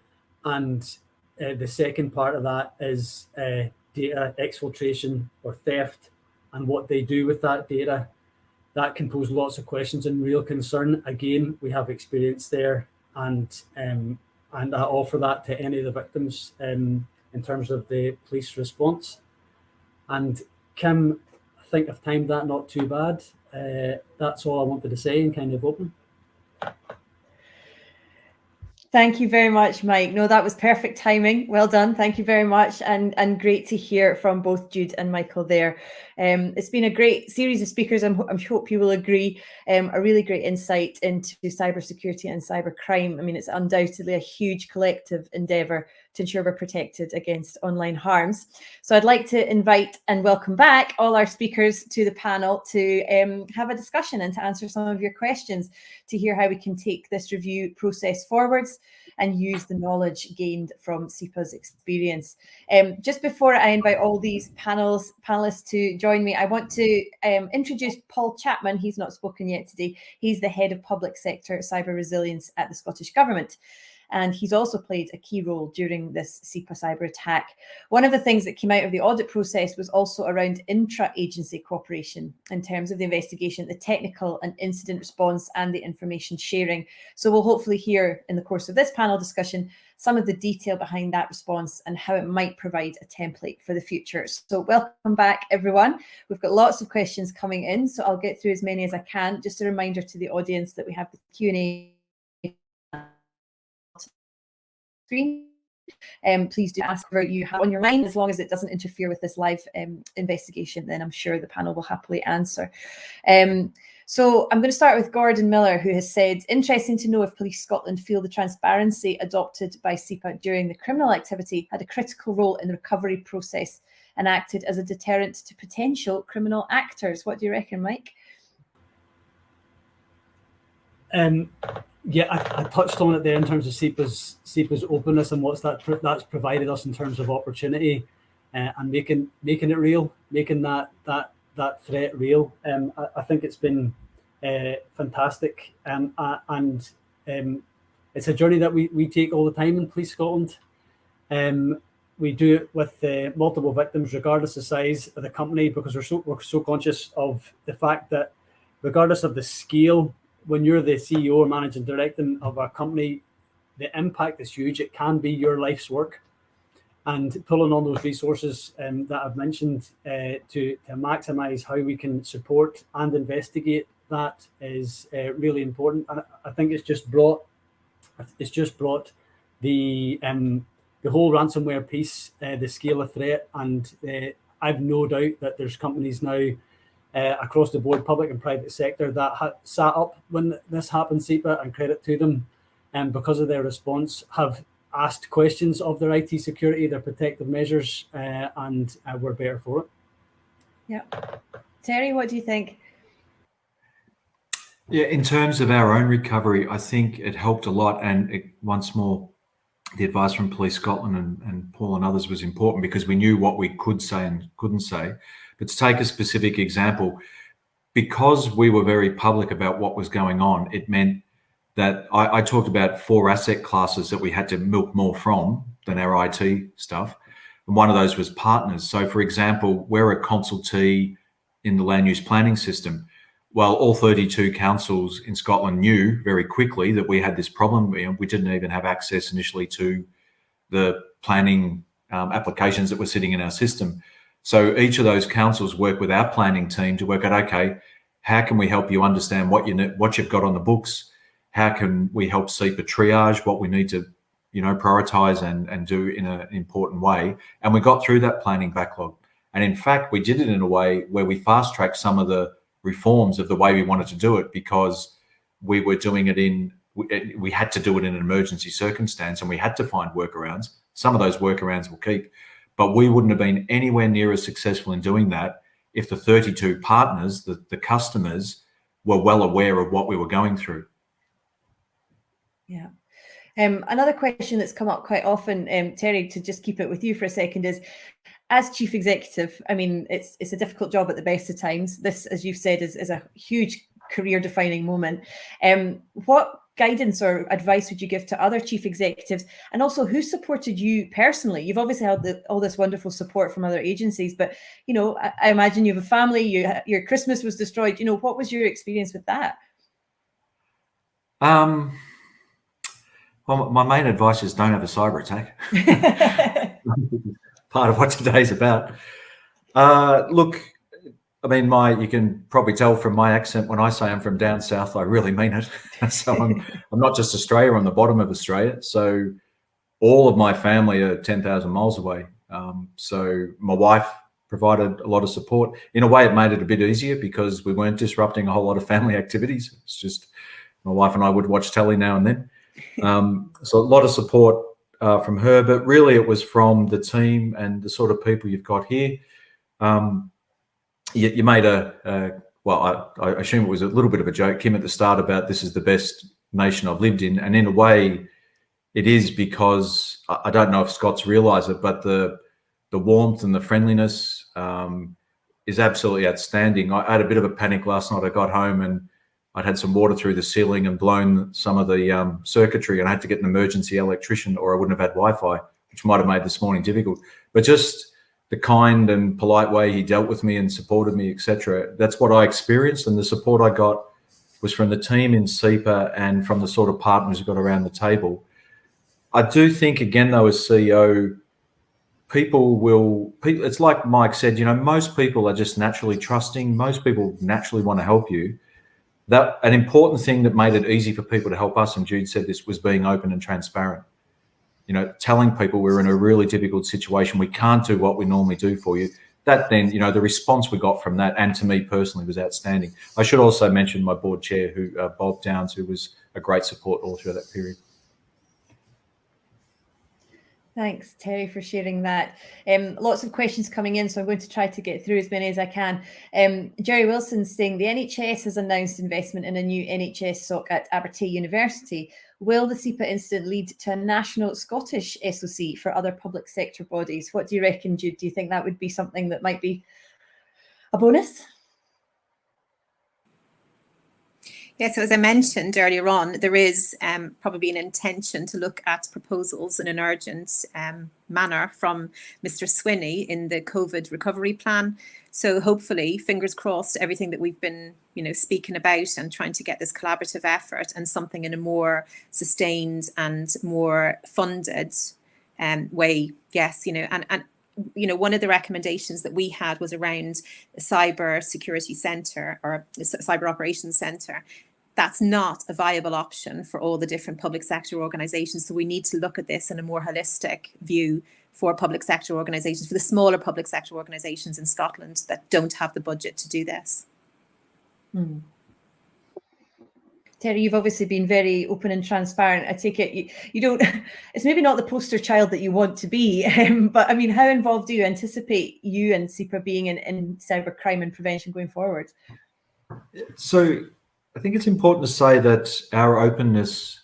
the second part of that is data exfiltration or theft, and what they do with that data. That can pose lots of questions and real concern. Again, we have experience there, and I offer that to any of the victims in terms of the police response. And Kim, I think I've timed that not too bad. That's all I wanted to say and kind of open. Thank you very much, Mike. No, that was perfect timing. Well done. Thank you very much. And great to hear from both Jude and Michael there. It's been a great series of speakers. I hope you will agree. A really great insight into cybersecurity and cybercrime. I mean, it's undoubtedly a huge collective endeavour to ensure we're protected against online harms. So I'd like to invite and welcome back all our speakers to the panel to have a discussion and to answer some of your questions, to hear how we can take this review process forwards and use the knowledge gained from SEPA's experience. Just before I invite all these panelists to join me, I want to introduce Paul Chapman. He's not spoken yet today. He's the Head of Public Sector Cyber Resilience at the Scottish Government. and he's also played a key role during this SEPA cyber attack. One of the things that came out of the audit process was also around intra-agency cooperation in terms of the investigation, the technical and incident response, and the information sharing. So we'll hopefully hear in the course of this panel discussion some of the detail behind that response and how it might provide a template for the future. So welcome back, everyone. We've got lots of questions coming in, so I'll get through as many as I can. Just a reminder to the audience that we have the Q&A screen. Please do ask what you have on your mind, as long as it doesn't interfere with this live investigation, then I'm sure the panel will happily answer. So I'm going to start with Gordon Miller, who has said, interesting to know if Police Scotland feel the transparency adopted by SEPA during the criminal activity had a critical role in the recovery process and acted as a deterrent to potential criminal actors. What do you reckon, Mike? Yeah, I touched on it there in terms of SEPA's openness and what's that's provided us in terms of opportunity and making it real, making that threat real. I think it's been fantastic, and it's a journey that we take all the time in Police Scotland. We do it with multiple victims, regardless of size of the company, because we're so conscious of the fact that regardless of the scale, when you're the CEO or managing director of a company, the impact is huge. It can be your life's work. And pulling on those resources that I've mentioned to maximise how we can support and investigate that is really important. And I think it's just brought the whole ransomware piece, the scale of threat, and I've no doubt that there's companies now across the board, public and private sector, that sat up when this happened, SEPA, and credit to them, and because of their response, have asked questions of their IT security, their protective measures, and we're better for it. Yeah. Terry, what do you think? Yeah, in terms of our own recovery, I think it helped a lot. And once more, the advice from Police Scotland and Paul and others was important, because we knew what we could say and couldn't say. But to take a specific example, because we were very public about what was going on, it meant that I talked about 4 asset classes that we had to milk more from than our IT stuff. And one of those was partners. So, for example, we're a consultee in the land use planning system. Well, all 32 councils in Scotland knew very quickly that we had this problem. We didn't even have access initially to the planning applications that were sitting in our system. So each of those councils work with our planning team to work out, okay, how can we help you understand what you've got on the books? How can we help SEPA triage what we need to, prioritise and do in an important way? And we got through that planning backlog. And in fact, we did it in a way where we fast-tracked some of the reforms of the way we wanted to do it, because we were doing it we had to do it in an emergency circumstance, and we had to find workarounds. Some of those workarounds will keep, but we wouldn't have been anywhere near as successful in doing that if the 32 partners, the customers, were well aware of what we were going through. Yeah. Another question that's come up quite often, Terry, to just keep it with you for a second, is, as chief executive, I mean, it's a difficult job at the best of times. This, as you've said, is a huge career-defining moment. What guidance or advice would you give to other chief executives? And also, who supported you personally? You've obviously had all this wonderful support from other agencies, but, I imagine you have a family, your Christmas was destroyed. What was your experience with that? Well, my main advice is don't have a cyber attack. Part of what today's about. Look, I mean, you can probably tell from my accent when I say I'm from down south, I really mean it. So I'm not just Australia, I'm the bottom of Australia. So all of my family are 10,000 miles away. So my wife provided a lot of support. In a way, it made it a bit easier because we weren't disrupting a whole lot of family activities. It's just my wife and I would watch telly now and then. So a lot of support from her, but really it was from the team and the sort of people you've got here. You made well, I assume it was a little bit of a joke, Kim, at the start about this is the best nation I've lived in. And in a way it is, because I don't know if Scots realise it, but the warmth and the friendliness is absolutely outstanding. I had a bit of a panic last night. I got home and I'd had some water through the ceiling and blown some of the circuitry, and I had to get an emergency electrician, or I wouldn't have had Wi-Fi, which might have made this morning difficult. But just the kind and polite way he dealt with me and supported me, etc. That's what I experienced, and the support I got was from the team in SEPA and from the sort of partners who got around the table. I do think, again, though, as CEO, it's like Mike said, most people are just naturally trusting. Most people naturally want to help you. That an important thing that made it easy for people to help us, and Jude said this, was being open and transparent. Telling people we're in a really difficult situation, we can't do what we normally do for you. That then, the response we got from that, and to me personally, was outstanding. I should also mention my board chair, Bob Downs, who was a great support all through that period. Thanks, Terry, for sharing that. Lots of questions coming in, so I'm going to try to get through as many as I can. Jerry Wilson's saying the NHS has announced investment in a new NHS SOC at Abertay University. Will the SEPA incident lead to a national Scottish SOC for other public sector bodies? What do you reckon, Jude? Do you think that would be something that might be a bonus? Yeah, so as I mentioned earlier on, there is probably an intention to look at proposals in an urgent manner from Mr. Swinney in the COVID recovery plan. So hopefully, fingers crossed, everything that we've been, speaking about and trying to get this collaborative effort and something in a more sustained and more funded way. Yes, and one of the recommendations that we had was around the cyber security centre or the cyber operations centre. That's not a viable option for all the different public sector organisations. So we need to look at this in a more holistic view for public sector organisations, for the smaller public sector organisations in Scotland that don't have the budget to do this. Terry, you've obviously been very open and transparent. I take it you don't, it's maybe not the poster child that you want to be, but I mean, how involved do you anticipate you and SEPA being in cybercrime and prevention going forward? So I think it's important to say that our openness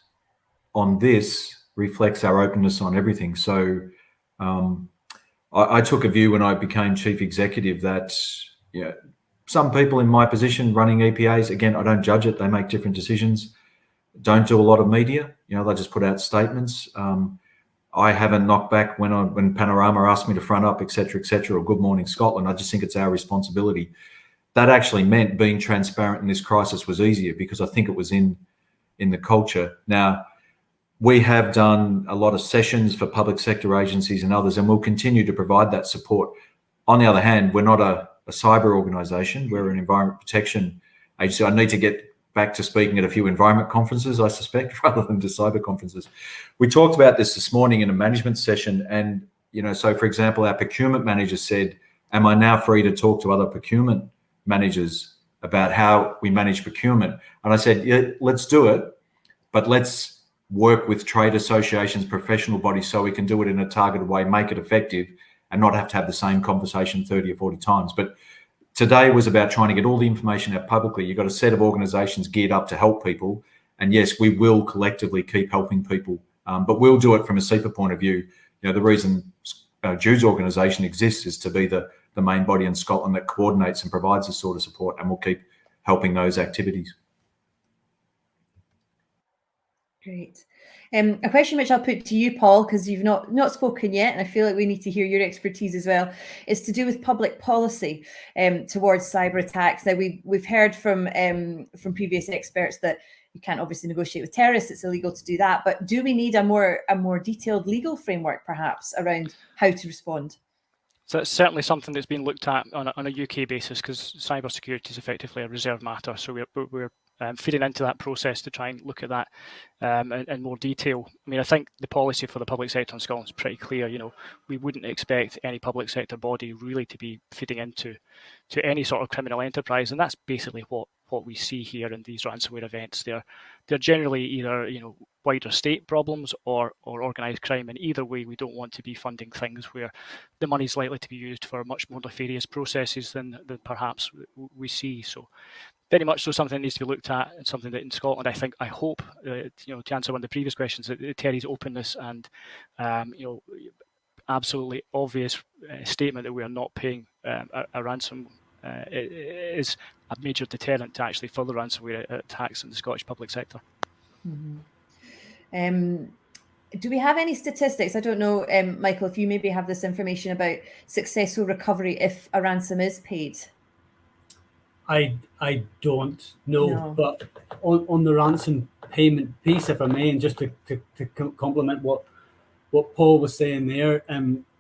on this reflects our openness on everything. So I took a view when I became chief executive that some people in my position running EPAs, again, I don't judge it, they make different decisions, don't do a lot of media, they just put out statements. I haven't knocked back when Panorama asked me to front up, et cetera, or Good Morning Scotland. I just think it's our responsibility. That actually meant being transparent in this crisis was easier because I think it was in the culture. Now, we have done a lot of sessions for public sector agencies and others, and we'll continue to provide that support. On the other hand, we're not a cyber organisation, we're an environment protection agency. I need to get back to speaking at a few environment conferences, I suspect, rather than to cyber conferences. We talked about this morning in a management session, and so for example, our procurement manager said, am I now free to talk to other procurement managers about how we manage procurement? And I said, yeah, let's do it, but let's work with trade associations, professional bodies, so we can do it in a targeted way, make it effective, and not have to have the same conversation 30 or 40 times. But today was about trying to get all the information out publicly. You've got a set of organisations geared up to help people, and yes, we will collectively keep helping people, but we'll do it from a SEPA point of view. The reason Jude's organisation exists is to be the main body in Scotland that coordinates and provides this sort of support, and we'll keep helping those activities. Great. A question which I'll put to you, Paul, because you've not spoken yet, and I feel like we need to hear your expertise as well, is to do with public policy towards cyber attacks. Now, we've heard from previous experts that you can't obviously negotiate with terrorists; it's illegal to do that. But do we need a more detailed legal framework, perhaps, around how to respond? So it's certainly something that's been looked at on a UK basis, because cybersecurity is effectively a reserved matter. So we're feeding into that process to try and look at that in more detail. I mean, I think the policy for the public sector in Scotland is pretty clear. We wouldn't expect any public sector body really to be feeding into any sort of criminal enterprise, and that's basically what we see here in these ransomware events. They're generally either wider state problems or organised crime, and either way, we don't want to be funding things where the money's likely to be used for much more nefarious processes than perhaps we see. So very much so something that needs to be looked at, and something that in Scotland, I hope, to answer one of the previous questions, that Terry's openness and absolutely obvious statement that we are not paying a ransom is major deterrent to actually further ransomware attacks in the Scottish public sector. Do we have any statistics? I don't know, Michael, if you maybe have this information about successful recovery if a ransom is paid. I don't know, No. but on the ransom payment piece, if I may, and just to complement what Paul was saying there,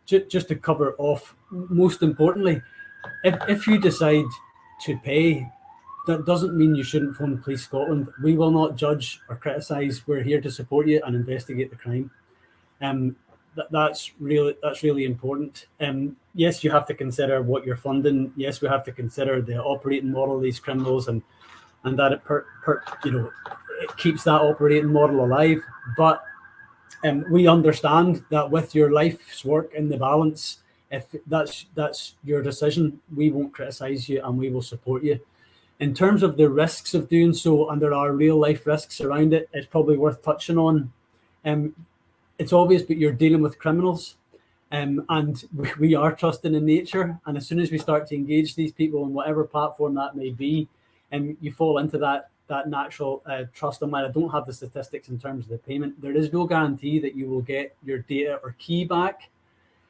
just to cover off, most importantly, if you decide to pay, that doesn't mean you shouldn't phone Police Scotland. We will not judge or criticise. We're here to support you and investigate the crime. That's really important. Yes, you have to consider what you're funding. Yes, we have to consider the operating model of these criminals, and that it keeps that operating model alive. But we understand that with your life's work in the balance, if that's your decision, we won't criticise you and we will support you. In terms of the risks of doing so, and there are real life risks around it, it's probably worth touching on. It's obvious, but you're dealing with criminals, and we are trusting in nature. And as soon as we start to engage these people on whatever platform that may be, you fall into that natural trust. And while I don't have the statistics in terms of the payment, there is no guarantee that you will get your data or key back,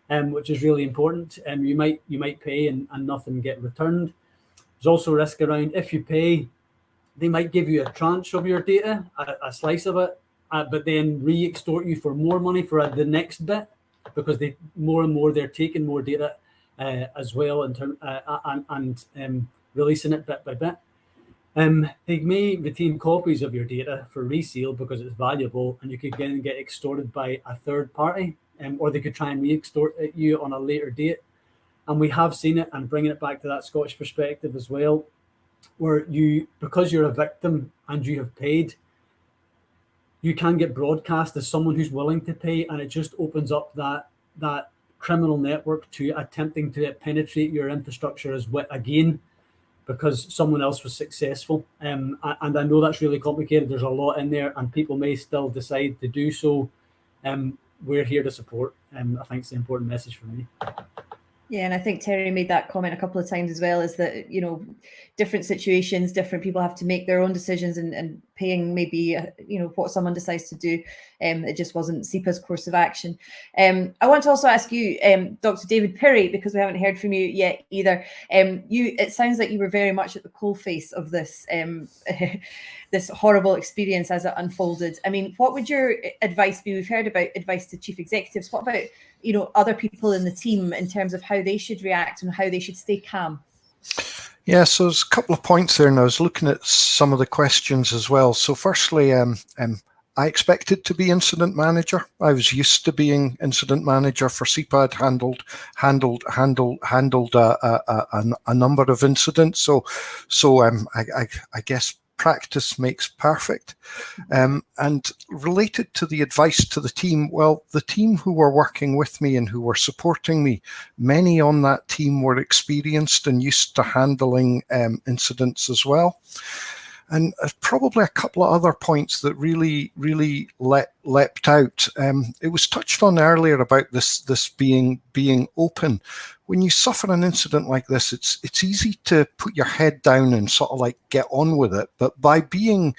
which is really important. You might pay and nothing get returned. There's also risk around if you pay, they might give you a tranche of your data, a slice of it, but then re-extort you for more money for the next bit, because more and more they're taking more data as well and releasing it bit by bit. They may retain copies of your data for resale because it's valuable, and you could then get extorted by a third party, or they could try and re-extort you on a later date. And we have seen it, and bringing it back to that Scottish perspective as well, where because you're a victim and you have paid, you can get broadcast as someone who's willing to pay, and it just opens up that criminal network to attempting to penetrate your infrastructure again, because someone else was successful. And I know that's really complicated. There's a lot in there, and people may still decide to do so. We're here to support. I think it's an important message for me. Yeah, and I think Terry made that comment a couple of times as well, is that, different situations, different people have to make their own decisions, and paying maybe, what someone decides to do. It just wasn't SEPA's course of action. I want to also ask you, Dr. David Pirrie, because we haven't heard from you yet either. It sounds like you were very much at the coalface of this this horrible experience as it unfolded. I mean, what would your advice be? We've heard about advice to chief executives. What about, other people in the team in terms of how they should react and how they should stay calm? Yeah, so there's a couple of points there, and I was looking at some of the questions as well. So firstly, I expected to be incident manager. I was used to being incident manager for SEPA. I'd handled a number of incidents. So I guess practice makes perfect. And related to the advice to the team, well, the team who were working with me and who were supporting me, many on that team were experienced and used to handling incidents as well. And probably a couple of other points that really leapt out. It was touched on earlier about this being open. When you suffer an incident like this, it's easy to put your head down and sort of like get on with it. But by being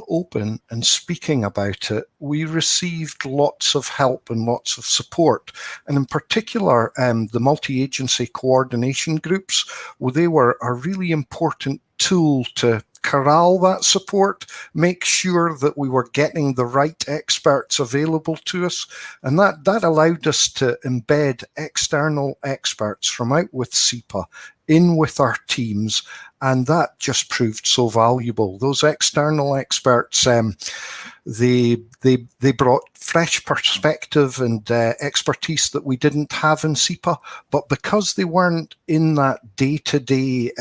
open and speaking about it, we received lots of help and lots of support. And in particular, the multi-agency coordination groups, well, they were a really important tool to corral that support, make sure that we were getting the right experts available to us. And that allowed us to embed external experts from out with SEPA in with our teams. And that just proved so valuable. Those external experts, they brought fresh perspective and expertise that we didn't have in SEPA, but because they weren't in that day-to-day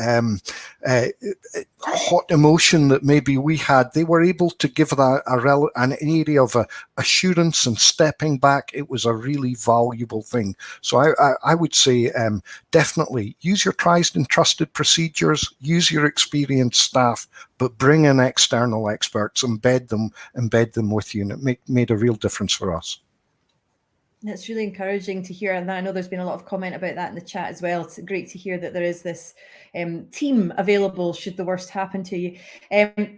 hot emotion that maybe we had, they were able to give that an area of assurance and stepping back. It was a really valuable thing. So I would say definitely use your tried and trusted procedures, use your experienced staff, but bring in external experts, embed them with you, and it made a real difference for us. It's really encouraging to hear, and I know there's been a lot of comment about that in the chat as well. It's great to hear that there is this team available should the worst happen to you.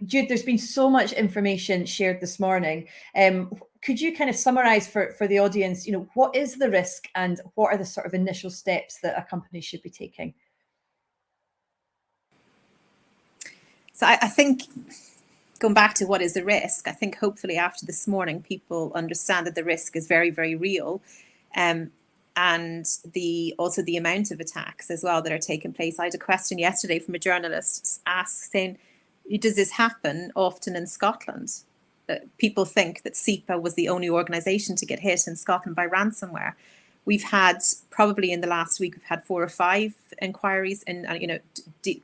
Jude, there's been so much information shared this morning. Could you kind of summarize for the audience, what is the risk and what are the sort of initial steps that a company should be taking? So I think, going back to what is the risk, I think hopefully after this morning, people understand that the risk is very, very real. And also the amount of attacks as well that are taking place. I had a question yesterday from a journalist saying, does this happen often in Scotland? People think that SEPA was the only organisation to get hit in Scotland by ransomware. We've had, probably in the last week, we've had 4 or 5 inquiries and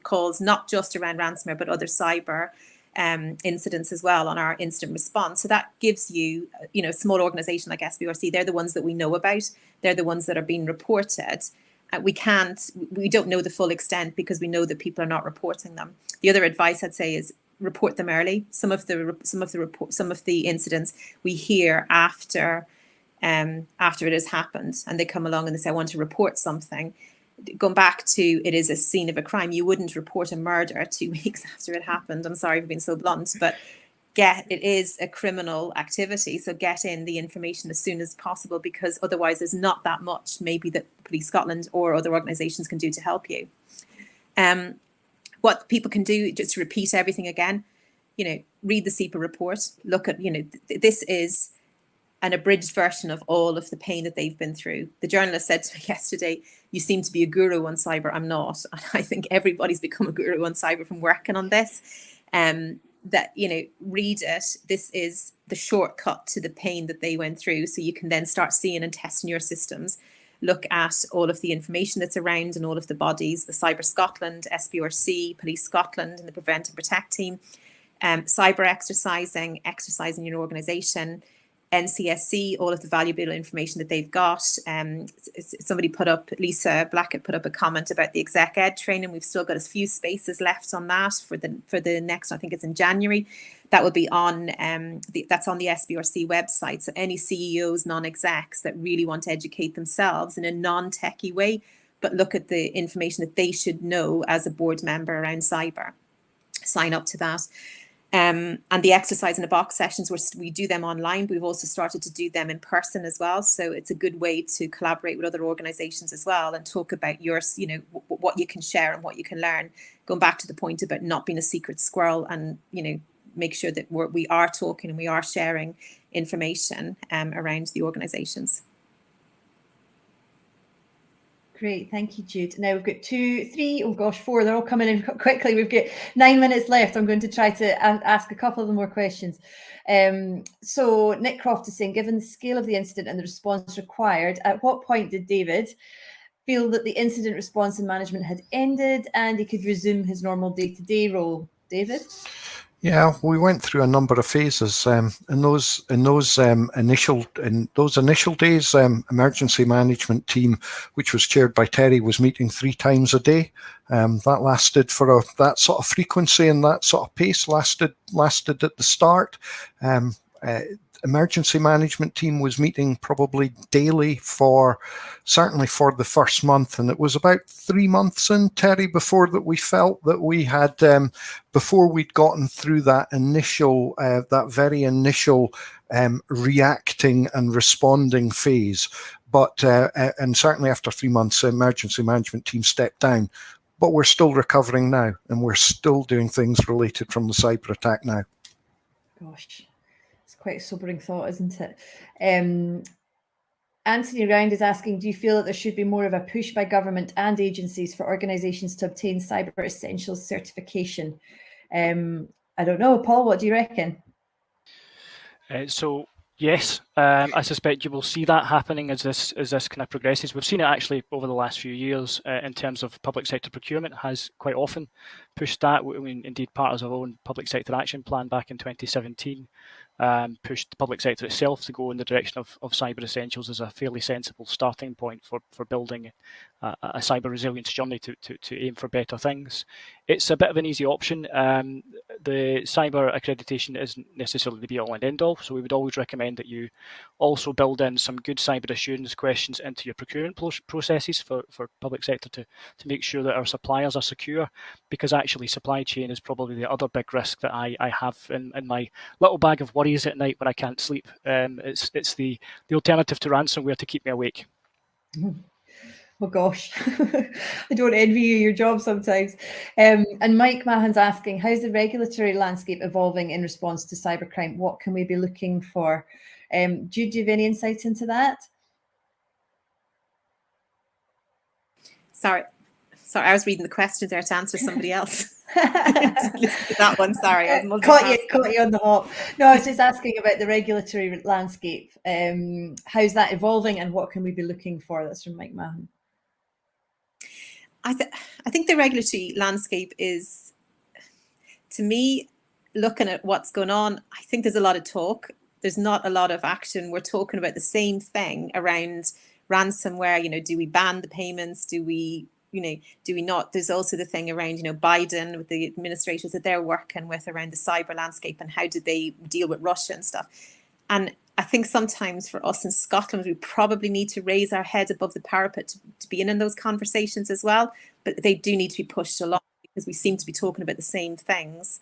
calls, not just around ransomware, but other cyber incidents as well on our incident response. So that gives you, a small organisation like SBRC, they're the ones that we know about. They're the ones that are being reported. We don't know the full extent because we know that people are not reporting them. The other advice I'd say is report them early. Some of the incidents we hear after it has happened, and they come along and they say, I want to report something. Going back to, it is a scene of a crime. You wouldn't report a murder 2 weeks after it happened. I'm sorry for being so blunt, but it is a criminal activity. So get in the information as soon as possible, because otherwise there's not that much maybe that Police Scotland or other organisations can do to help you. What people can do, just to repeat everything again, read the SEPA report, look at, this is an abridged version of all of the pain that they've been through. The journalist said to me yesterday, you seem to be a guru on cyber. I'm not. And I think everybody's become a guru on cyber from working on this. Read it. This is the shortcut to the pain that they went through. So you can then start seeing and testing your systems. Look at all of the information that's around and all of the bodies, the Cyber Scotland, SBRC, Police Scotland, and the Prevent and Protect team. Cyber exercising your organisation. NCSC, all of the valuable information that they've got. Somebody put up, Lisa Blackett put up a comment about the exec ed training. We've still got a few spaces left on that for the next, I think it's in January. That will be on, that's on the SBRC website. So any CEOs, non-execs that really want to educate themselves in a non-techie way, but look at the information that they should know as a board member around cyber, sign up to that. And the exercise in the box sessions, we do them online. We've also started to do them in person as well. So it's a good way to collaborate with other organizations as well and talk about what you can share and what you can learn. Going back to the point about not being a secret squirrel, and, make sure that we are talking and we are sharing information around the organizations. Great, thank you, Jude. Now we've got 2, 3, oh gosh, 4. They're all coming in quickly. We've got 9 minutes left. I'm going to try to ask a couple of the more questions. So Nick Croft is saying, given the scale of the incident and the response required, at what point did David feel that the incident response and management had ended and he could resume his normal day-to-day role? David? Yeah, we went through a number of phases. In those initial days, emergency management team, which was chaired by Terry, was meeting 3 times a day. That lasted for that sort of frequency and that sort of pace lasted at the start. Emergency management team was meeting probably daily certainly for the first month, and it was about 3 months in, Terry, before that we felt that we had before we'd gotten through that very initial reacting and responding phase. But and certainly after 3 months, the emergency management team stepped down. But we're still recovering now, and we're still doing things related from the cyber attack now. Gosh. Quite a sobering thought, isn't it? Anthony Round is asking, do you feel that there should be more of a push by government and agencies for organisations to obtain Cyber Essentials certification? I don't know. Paul, what do you reckon? So yes, I suspect you will see that happening as this kind of progresses. We've seen it actually over the last few years in terms of public sector procurement has quite often pushed that. I mean, indeed, part of our own public sector action plan back in 2017 pushed the public sector itself to go in the direction of cyber essentials as a fairly sensible starting point for building a cyber resilience journey to aim for better things. It's a bit of an easy option. The cyber accreditation isn't necessarily the be all and end all, so we would always recommend that you also build in some good cyber assurance questions into your procurement processes for public sector to make sure that our suppliers are secure, because actually supply chain is probably the other big risk that I have in my little bag of worries at night when I can't sleep. It's the alternative to ransomware to keep me awake. Oh gosh, I don't envy you your job sometimes. And Mike Mahan's asking, how's the regulatory landscape evolving in response to cybercrime? What can we be looking for? Jude, do you have any insights into that? Sorry, I was reading the questions there to answer somebody else. Listen to that one, sorry. I was caught you on the hop. No, I was just asking about the regulatory landscape. How's that evolving and what can we be looking for? That's from Mike Mahan. I think the regulatory landscape is, to me, looking at what's going on, I think there's a lot of talk. There's not a lot of action. We're talking about the same thing around ransomware. You know, do we ban the payments? Do we not? There's also the thing around, Biden with the administrators that they're working with around the cyber landscape and how do they deal with Russia and stuff. And I think sometimes for us in Scotland, we probably need to raise our head above the parapet to be in those conversations as well. But they do need to be pushed along because we seem to be talking about the same things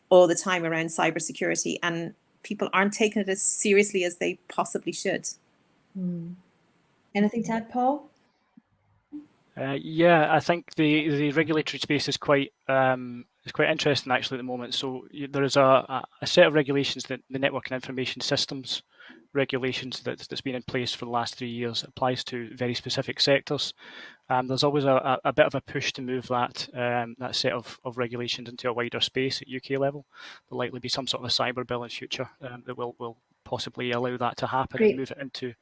all the time around cybersecurity, and people aren't taking it as seriously as they possibly should. Anything to add, Paul? Yeah, I think the regulatory space is quite interesting actually at the moment. So there is a set of regulations, that the Network and Information Systems regulations that's been in place for the last 3 years. It applies to very specific sectors. There's always a bit of a push to move that set of regulations into a wider space at UK level. There'll likely be some sort of a cyber bill in future that will possibly allow that to happen. Great. And move it into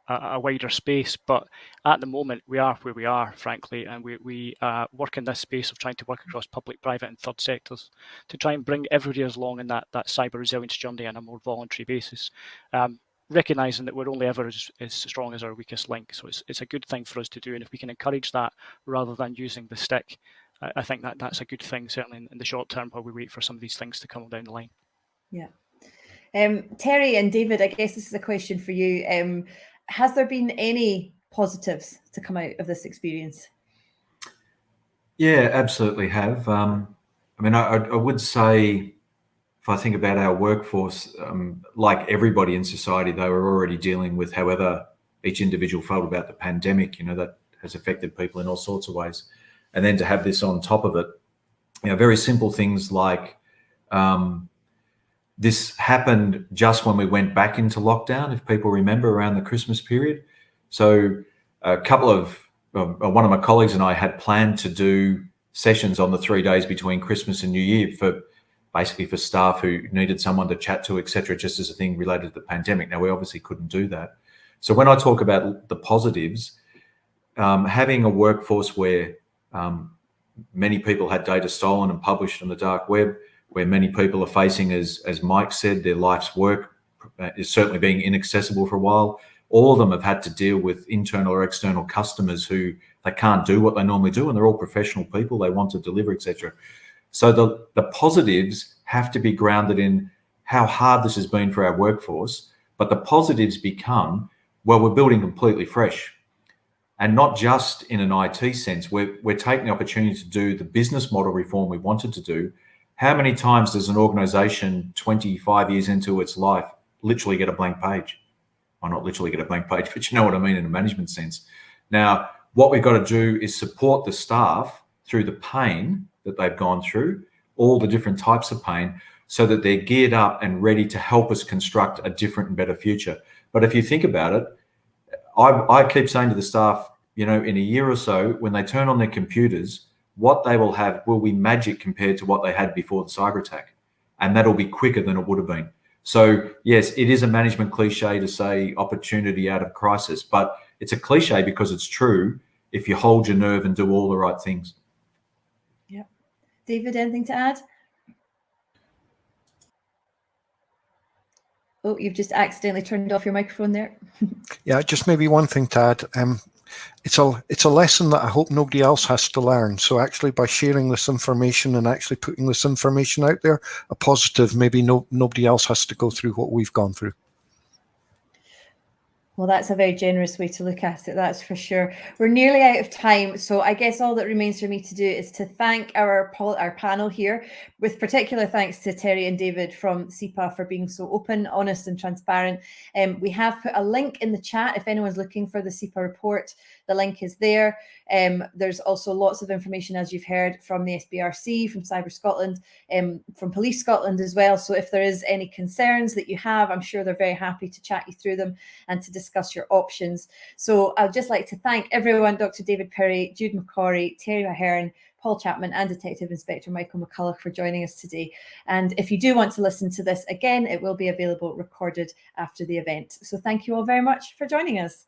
a wider space. But at the moment, we are where we are, frankly, and we work in this space of trying to work across public, private and third sectors to try and bring everybody along in that cyber resilience journey on a more voluntary basis, recognising that we're only ever as strong as our weakest link. So it's a good thing for us to do, and if we can encourage that rather than using the stick, I think that's a good thing, certainly in the short term while we wait for some of these things to come down the line. Yeah. Terry and David, I guess this is a question for you. Has there been any positives to come out of this experience? Yeah, absolutely have. I mean, I would say, if I think about our workforce, like everybody in society, they were already dealing with however each individual felt about the pandemic, that has affected people in all sorts of ways. And then to have this on top of it, very simple things like this happened just when we went back into lockdown, if people remember, around the Christmas period. So one of my colleagues and I had planned to do sessions on the 3 days between Christmas and New Year for staff who needed someone to chat to, etc., just as a thing related to the pandemic. Now, we obviously couldn't do that. So when I talk about the positives, having a workforce where many people had data stolen and published on the dark web, where many people are facing, as Mike said, their life's work is certainly being inaccessible for a while. All of them have had to deal with internal or external customers who they can't do what they normally do, and they're all professional people. They want to deliver, etc. So the positives have to be grounded in how hard this has been for our workforce, but the positives become, well, we're building completely fresh. And not just in an IT sense, we're taking the opportunity to do the business model reform we wanted to do. How many times does an organization 25 years into its life literally get a blank page? Well, not literally get a blank page, but you know what I mean in a management sense. Now, what we've got to do is support the staff through the pain that they've gone through, all the different types of pain, so that they're geared up and ready to help us construct a different and better future. But if you think about it, I keep saying to the staff, in a year or so, when they turn on their computers, what they will have will be magic compared to what they had before the cyber attack. And that'll be quicker than it would have been. So yes, it is a management cliche to say opportunity out of crisis, but it's a cliche because it's true if you hold your nerve and do all the right things. Yeah. David, anything to add? Oh, you've just accidentally turned off your microphone there. Yeah, just maybe one thing to add. It's a lesson that I hope nobody else has to learn. So actually, by sharing this information and actually putting this information out there, a positive, maybe nobody else has to go through what we've gone through. Well, that's a very generous way to look at it, that's for sure. We're nearly out of time, so I guess all that remains for me to do is to thank our panel here, with particular thanks to Terry and David from SEPA for being so open, honest and transparent. We have put a link in the chat if anyone's looking for the SEPA report. The link is there. There's also lots of information, as you've heard, from the SBRC, from Cyber Scotland, from Police Scotland as well. So if there is any concerns that you have, I'm sure they're very happy to chat you through them and to discuss your options. So I'd just like to thank everyone, Dr. David Perry, Jude Mccory, Terry Ahern, Paul Chapman and Detective Inspector Michael McCulloch for joining us today. And if you do want to listen to this again, it will be available recorded after the event. So thank you all very much for joining us.